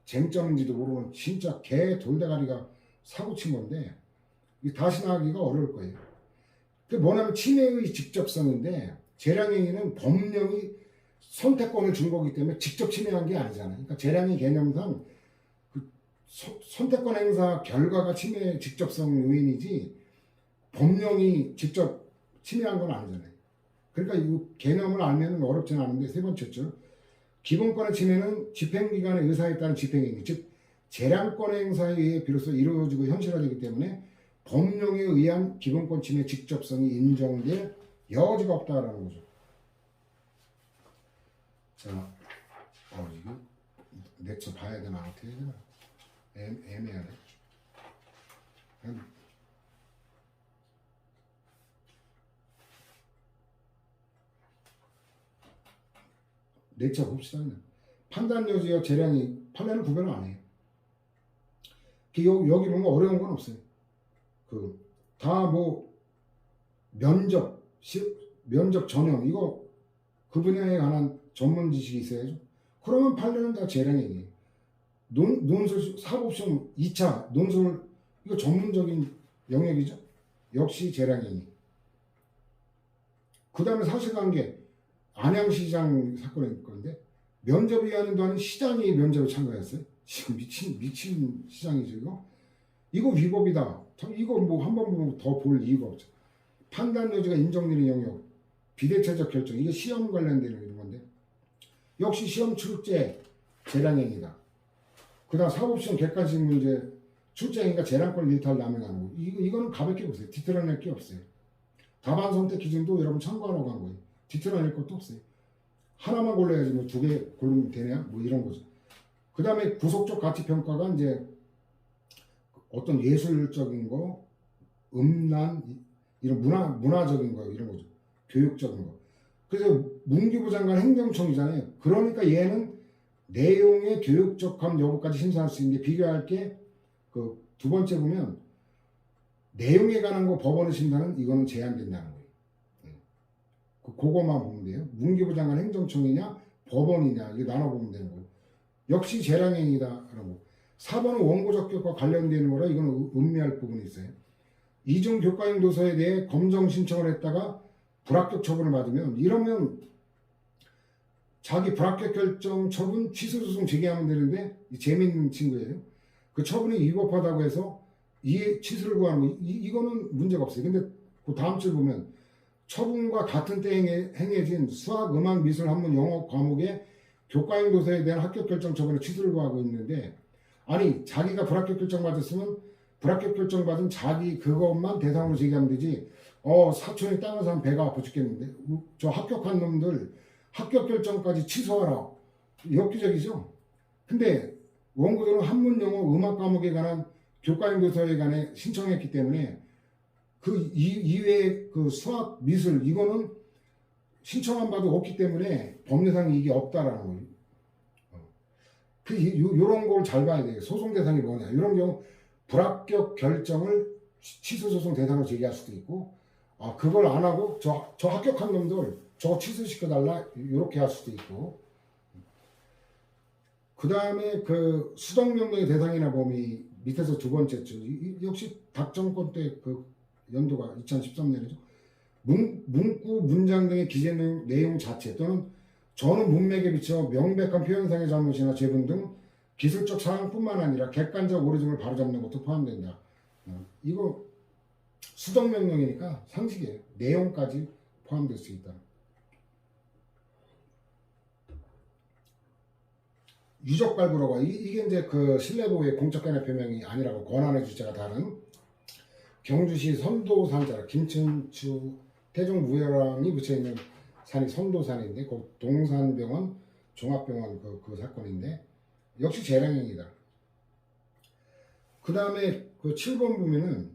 쟁점인지도 모르는 진짜 개 돌대가리가 사고친 건데 다시 나가기가 어려울 거예요. 그 뭐냐면 침해의 직접성인데 재량행위는 법령이 선택권을 준 거기 때문에 직접 침해한 게 아니잖아요. 그러니까 재량의 개념상 그 선택권 행사 결과가 침해 직접성 요인이지 법령이 직접 침해한 건 아니잖아요. 그러니까 이 개념을 알면 어렵진 않은데 세 번째죠. 기본권의 침해는 집행기관의 의사에 따른 집행행위, 즉 재량권 행사에 의해 비로소 이루어지고 현실화되기 때문에 법령에 의한 기본권 침해 직접성이 인정될 여지가 없다라는 거죠. 자, 이거 렉처 봐야 되나 어떻게 해야 되나 애매하네. 렉처 봅시다. 그냥. 판단 여지와 재량이 판례는 구별을 안 해요. 여기 보면 어려운 건 없어요. 다 뭐 면접 전형 이거 그 분야에 관한 전문 지식이 있어야죠. 그러면 판례는 다 재량행위예요. 논술 사법시험 2차 논술 이거 전문적인 영역이죠. 역시 재량행위. 그 다음에 사실관계 안양시장 사건일 건데 면접위원회도 아닌 시장이 면접에 참가했어요. 지금 미친 시장이죠 이거 위법이다. 참 이거 뭐 한 번 보면 더 볼 이유가 없죠. 판단 여지가 인정되는 영역, 비대체적 결정 이게 시험 관련되는 건데 역시 시험 출제 재량행위다. 그다음 사법시험 객관식 문제 출제행위가 재량권 일탈 남용하는 거 이거는 가볍게 보세요. 뒤틀어낼 게 없어요. 답안 선택 기준도 여러분 참고하라고 한 거예요. 뒤틀어낼 것도 없어요. 하나만 골라야지 뭐 두 개 고르면 되냐 뭐 이런 거죠. 그 다음에 구속적 가치평가가 이제 어떤 예술적인 거, 음란 이런 문화적인 거 이런 거죠. 교육적인 거. 그래서 문기부 장관 행정청이잖아요. 그러니까 얘는 내용의 교육적함 여부까지 심사할 수 있는데 비교할 게 그 두 번째 보면 내용에 관한 거 법원의 심사는 이거는 제한된다는 거예요. 그거만 보면 돼요. 문기부 장관 행정청이냐 법원이냐 이게 나눠보면 되는 거예요. 역시 재량행위다라고. 4번은 원고적 교육과 관련되는 거라 이거는 음미할 부분이 있어요. 이중 교과형 도서에 대해 검정 신청을 했다가 불합격 처분을 받으면 이러면 자기 불합격 결정 처분 취소 소송 제기하면 되는데 재미있는 친구예요. 그 처분이 위법하다고 해서 이 취소를 구하는 거 이거는 문제가 없어요. 근데 그 다음 줄 보면 처분과 같은 때 행해진 수학, 음악, 미술, 한문, 영어 과목의 교과형 도서에 대한 합격 결정 처분에 취소를 구하고 있는데 아니 자기가 불합격 결정 받았으면 불합격 결정 받은 자기 그것만 대상으로 제기하면 되지. 사촌이 땅을 사면 배가 아파 죽겠는데 저 합격한 놈들 합격 결정까지 취소하라. 엽기적이죠. 근데 원고들은 한문, 영어, 음악 과목에 관한 교과형 도서에 관해 신청했기 때문에 그 이외의 그 수학, 미술 이거는 신청한 바도 없기 때문에 법률상 이게 없다라는 거예요. 요런 걸 잘 봐야 돼요. 소송 대상이 뭐냐. 이런 경우 불합격 결정을 취소 소송 대상으로 제기할 수도 있고, 그걸 안 하고 저 합격한 놈들 저거 취소시켜달라 이렇게 할 수도 있고. 그 다음에 그 수정명령의 대상이나 범위 밑에서 두 번째죠. 역시 박정권 때 그 연도가 2013년이죠. 문구, 문장 등의 기재 내용 자체 또는 전후 문맥에 비춰 명백한 표현상의 잘못이나 재분 등 기술적 사항뿐만 아니라 객관적 오리짐을 바로잡는 것도 포함된다. 이거 수정명령이니까 상식이에요. 내용까지 포함될 수 있다. 유적 발부라고 이게 이제 그 실내보호의 공적간의 표명이 아니라고 권한의 주체가 다른 경주시 선도산자라 김춘추 태종무열왕이 붙여있는 산이 선도산인데 그 동산병원 종합병원 그 사건인데 역시 재량행위다. 그 다음에 그 7번 보면은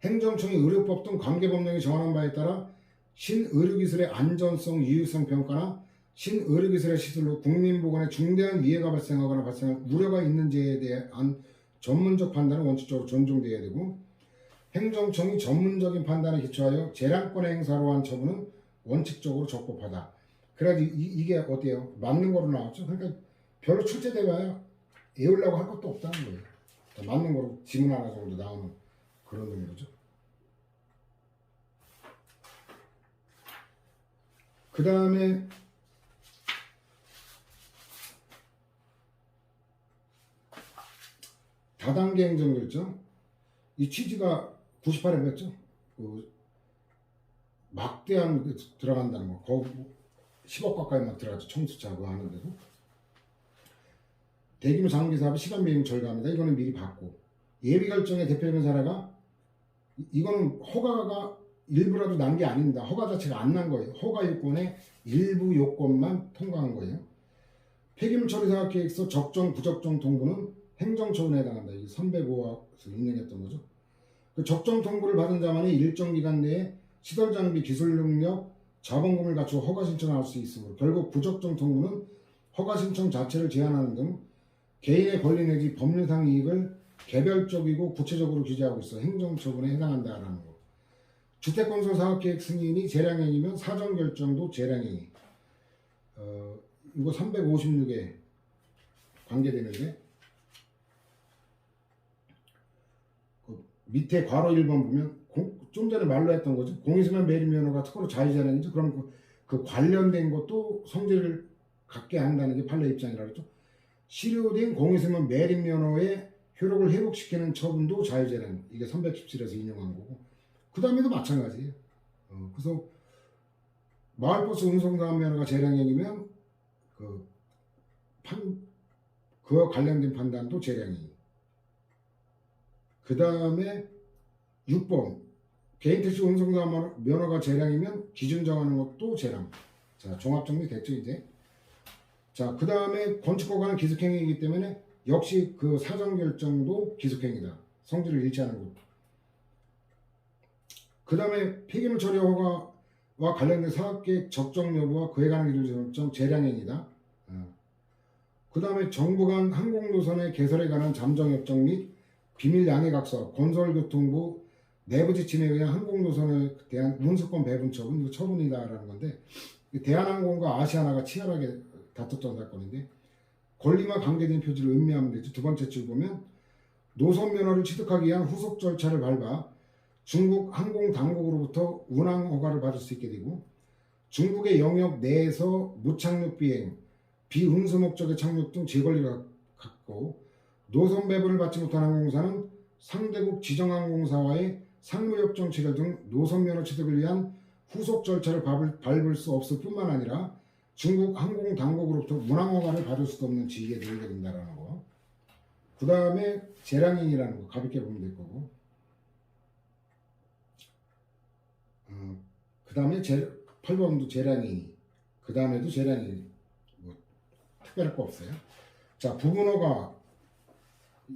행정청이 의료법 등 관계법령이 정하는 바에 따라 신의료기술의 안전성, 유효성 평가나 신의료기술의 시술로 국민보건에 중대한 위해가 발생하거나 발생할 우려가 있는지에 대한 전문적 판단은 원칙적으로 존중되어야 되고, 행정청이 전문적인 판단에 기초하여 재량권의 행사로 한 처분은 원칙적으로 적법하다. 그래야지 이게 어때요? 맞는 거로 나왔죠. 그러니까 별로 출제돼봐야 애우려고 할 것도 없다는 거예요. 맞는 거로 지문 하나 정도 나오는 그런 놈이죠. 그 다음에 다단계 행정결정 이 취지가 98에 몇 막대한 들어간다는 거. 거기 10억 가까이 막 들어가죠. 청수차 그거 하는데도. 대규모 장기 사업의 시간 비용 절감이다. 이거는 미리 받고. 예비 결정의 대표적인 사례가 이거는 허가가 일부라도 난 게 아닙니다. 허가 자체가 안 난 거예요. 허가 요건의 일부 요건만 통과한 거예요. 폐기물 처리 사업 계획서 적정 부적정 통보는 행정처분에 해당한다. 이게 305호에서 인용했던 거죠. 그 적정 통보를 받은 자만이 일정 기간 내에 시설 장비, 기술 능력, 자본금을 갖추어 허가 신청을 할 수 있으므로 결국 부적정 통보는 허가 신청 자체를 제한하는 등 개인의 권리 내지 법률상 이익을 개별적이고 구체적으로 규제하고 있어 행정처분에 해당한다라는 거. 주택건설 사업계획 승인이 재량행위면 사정결정도 재량행위. 이거 356에 관계되는데 그 밑에 괄호 1번 보면 좀 전에 말로 했던 거죠. 공익수면 매립면허가 특허로 자유재량이죠. 그럼 그 관련된 것도 성질을 갖게 한다는 게 판례 입장이라고 했죠. 실효된 공익수면 매립면허의 효력을 회복시키는 처분도 자유재량. 이게 317에서 인용한 거고. 그 다음에도 마찬가지예요. 그래서 마을버스 운송사업 면허가 재량행위면 그와 관련된 판단도 재량행위. 그 다음에 6번 개인택시 운송사업 면허가 재량이면 기준 정하는 것도 재량. 자, 종합정리 됐죠 이제. 자, 그 다음에 건축허가는 기숙행위이기 때문에 역시 그 사정결정도 기숙행위다. 성질을 일치하는 것. 그 다음에 폐기물 처리 허가와 관련된 사업계획 적정 여부와 그에 관한 기준 결정 재량행위다. 그 다음에 정부 간 항공노선의 개설에 관한 잠정협정 및 비밀 양해각서, 건설교통부 내부 지침에 의한 항공노선에 대한 운수권 배분 처분, 이거 처분이다라는 건데, 대한항공과 아시아나가 치열하게 다퉜던 사건인데, 권리와 관계된 표지를 음미하면 되죠. 두 번째 줄 보면 노선 면허를 취득하기 위한 후속 절차를 밟아 중국 항공당국으로부터 운항 허가를 받을 수 있게 되고, 중국의 영역 내에서 무착륙 비행, 비운수 목적의 착륙 등 제권리가 갖고, 노선 배분을 받지 못한 항공사는 상대국 지정항공사와의 상무협정 체결 등 노선 면허 취득을 위한 후속 절차를 밟을 수 없을 뿐만 아니라 중국 항공당국으로부터 운항 허가를 받을 수도 없는 지위에 들게 된다는 거. 그 다음에 재량행위라는 거 가볍게 보면 될 거고. 그 다음에 8번도 재량행위. 그 다음에도 재량행위. 뭐 특별할 거 없어요. 자, 부분허가.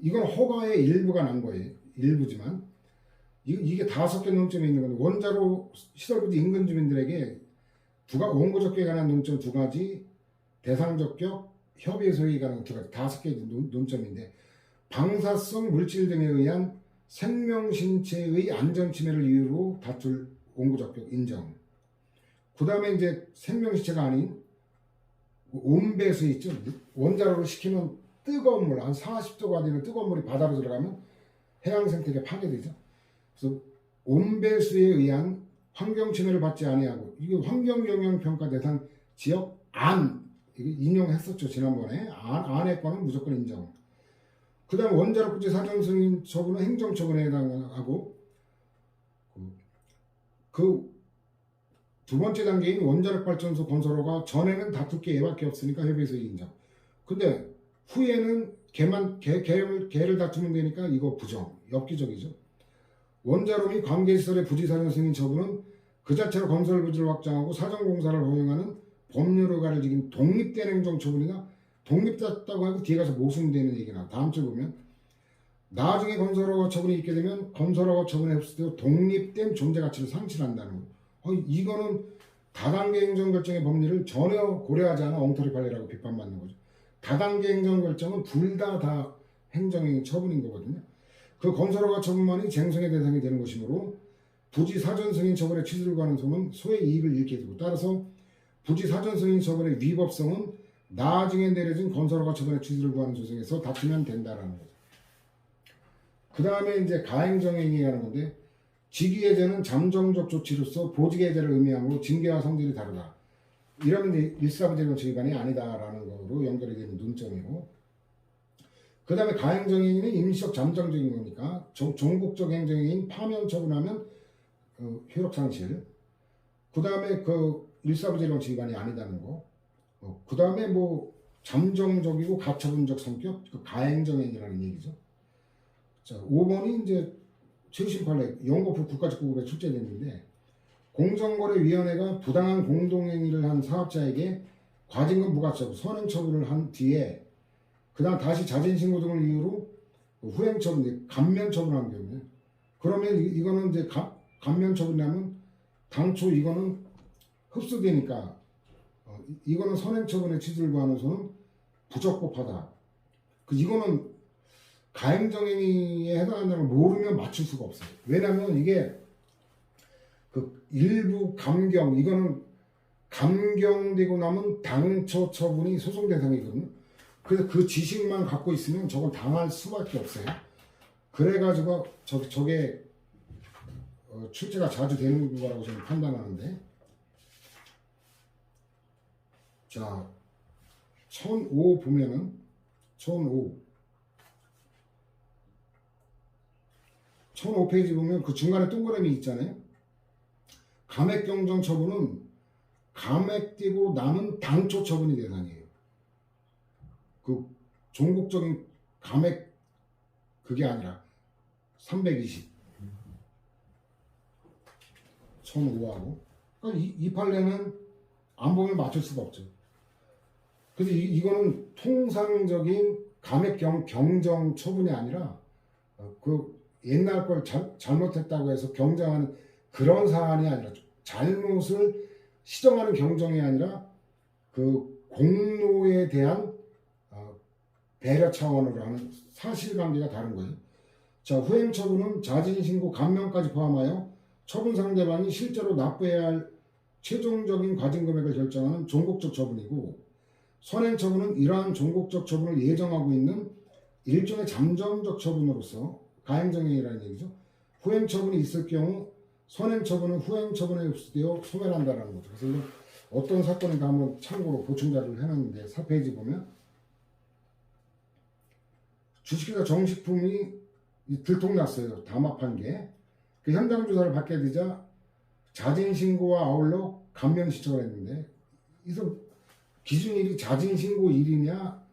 이건 허가의 일부가 난 거예요. 일부지만. 이게 5개 논점에 있는 건데, 원자로 시설부지 인근 주민들에게 원고적격에 관한 논점 두 가지, 대상적격, 협의 소유에 관한 두 가지, 5개의 논점인데 방사성 물질 등에 의한 생명신체의 안전침해를 이유로 다툴 원고적격 인정. 그 다음에 이제 생명신체가 아닌 온배수 있죠. 원자로를 식히면 뜨거운 물, 한 40도가 되는 뜨거운 물이 바다로 들어가면 해양 생태계 파괴되죠. 그래서 온배수에 의한 환경 침해를 받지 아니하고, 이게 환경 영향 평가 대상 지역 안 인용했었죠 지난번에. 안의 건은 무조건 인정. 그 다음 원자력 부지 사전 승인 처분은 행정처분에 해당하고, 그 두 번째 단계인 원자력 발전소 건설호가 전에는 다툴 게 얘밖에 없으니까 협의에서 인정. 근데 후에는 걔를 다투면 되니까 이거 부정, 엽기적이죠. 원자로 및 관계시설의 부지 사전 승인 처분은 그 자체로 건설 부지를 확장하고 사전 공사를 허용하는 법률 허가를 지닌 독립된 행정처분이나 독립됐다고 하고 뒤에 가서 모순되는 얘기나 다음 주 보면 나중에 건설허가 처분이 있게 되면 건설허가 처분에 흡수되어 독립된 존재 가치를 상실한다는 거. 이거는 다단계 행정결정의 법리를 전혀 고려하지 않아 엉터리 판례라고 비판받는 거죠. 다단계 행정결정은 둘 다 행정행위 처분인 거거든요. 그 건설허가 처분만이 쟁성의 대상이 되는 것이므로 부지 사전 승인 처분의 취소를 구하는 소는 소의 이익을 잃게 되고, 따라서 부지 사전 승인 처분의 위법성은 나중에 내려진 건설허가 처분의 취소를 구하는 소송에서 다투면 된다라는 거죠. 그 다음에 이제 가행정행위라는 건데, 직위해제는 잠정적 조치로서 보직해제를 의미하므로 징계와 성질이 다르다. 이러면 일사부재경 지휘관이 아니다라는 거로 연결이 되는 논점이고, 그 다음에 가행정행위는 임시적 잠정적인 거니까 종국적 행정행위인 파면 처분하면 효력상실. 그 다음에 그 일사부재경 지휘관이 아니다는 거. 그 다음에 뭐 잠정적이고 가처분적 성격, 그 가행정행위라는 얘기죠. 자, 5번이 이제 최신 판례 영거푸 국가직구법에 출제됐는데, 공정거래위원회가 부당한 공동행위를 한 사업자에게 과징금 부과처분, 선행처분을 한 뒤에 그 다음 다시 자진신고 등을 이유로 후행처분, 감면처분한 경우에, 그러면 이거는 이제 감면처분이라면 당초 이거는 흡수되니까 이거는 선행처분의 취지를 구하는 소는 부적법하다. 이거는 가행정행위에 해당한다는 걸 모르면 맞출 수가 없어요. 왜냐하면 이게 그 일부 감경, 이거는 감경되고 나면 당초 처분이 소송 대상이거든요. 그래서 그 지식만 갖고 있으면 저걸 당할 수밖에 없어요. 그래가지고 저게 출제가 자주 되는 거라고 저는 판단하는데, 자 1005 보면은 1005페이지 보면 그 중간에 동그라미 있잖아요. 감액경정 처분은 감액되고 남은 당초 처분이 대상이에요. 그 종국적인 감액 그게 아니라 320 1005하고, 그러니까 이 판례는 안 보면 맞출 수가 없죠. 그래서 이거는 통상적인 감액 경정 처분이 아니라 그 옛날 걸 잘못했다고 해서 경정하는 그런 사안이 아니라, 잘못을 시정하는 경정이 아니라 그 공로에 대한 배려 차원으로 하는 사실관계가 다른 거예요. 자, 후행처분은 자진신고 감면까지 포함하여 처분 상대방이 실제로 납부해야 할 최종적인 과징금액을 결정하는 종국적 처분이고, 선행처분은 이러한 종국적 처분을 예정하고 있는 일종의 잠정적 처분으로서 가행정행위라는 얘기죠. 후행처분이 있을 경우 선행처분은 후행처분에 흡수되어 소멸한다는 거죠. 그래서 어떤 사건인가 한번 참고로 보충자료를 해놨는데 4페이지 보면 주식회사 정식품이 들통났어요. 담합한 게. 그 현장 조사를 받게 되자 자진신고와 아울러 감면 신청을 했는데, 그래서 기준일이 자진신고일이냐,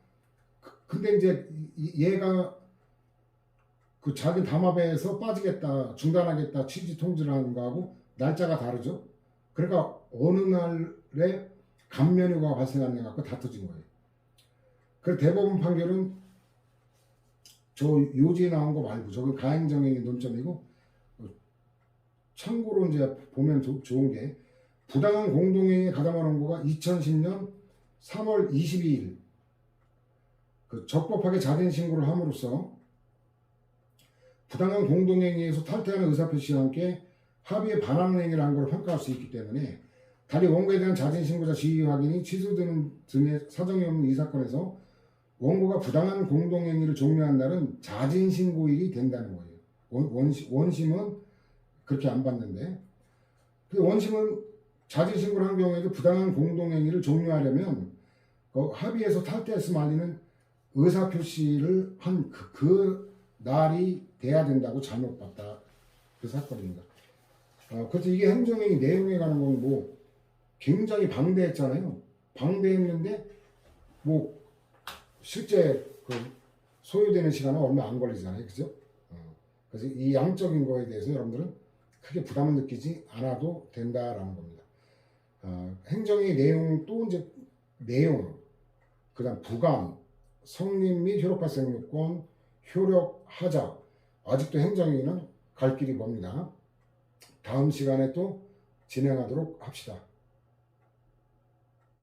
근데 이제 얘가 그 자기 담합에서 빠지겠다, 중단하겠다 취지 통지를 하는 거하고 날짜가 다르죠. 그러니까 어느 날에 감면효과가 발생하느냐 갖고 다퉈진 거예요. 그래서 대법원 판결은 저 요지에 나온 거 말고 저건 가행정행위 논점이고, 참고로 이제 보면 좋은 게 부당한 공동행위에 가담한 원고가 2010년 3월 22일 그 적법하게 자진 신고를 함으로써 부당한 공동행위에서 탈퇴하는 의사표시와 함께 합의에 반하는 행위를 한 것으로 평가할 수 있기 때문에 달리 원고에 대한 자진 신고자 지위 확인이 취소되는 등의 사정이 없는 이 사건에서 원고가 부당한 공동행위를 종료한 날은 자진 신고일이 된다는 거예요. 원심은 그렇게 안 봤는데 그 원심은 자진 신고를 한 경우에도 부당한 공동행위를 종료하려면 그 합의에서 탈퇴했음 알리는 의사표시를 한 그 날이 돼야 된다고 잘못 봤다. 그 사건입니다. 그래서 이게 행정행위 내용에 관한 건 뭐 굉장히 방대했잖아요. 방대했는데 뭐 실제 그 소요되는 시간은 얼마 안 걸리잖아요. 그죠? 그래서 이 양적인 거에 대해서 여러분들은 크게 부담을 느끼지 않아도 된다라는 겁니다. 행정의 내용 또 이제 내용, 그다음 부감, 성립 및 효력 발생 요건, 효력 하자. 아직도 행정위는 갈 길이 멉니다. 다음 시간에 또 진행하도록 합시다.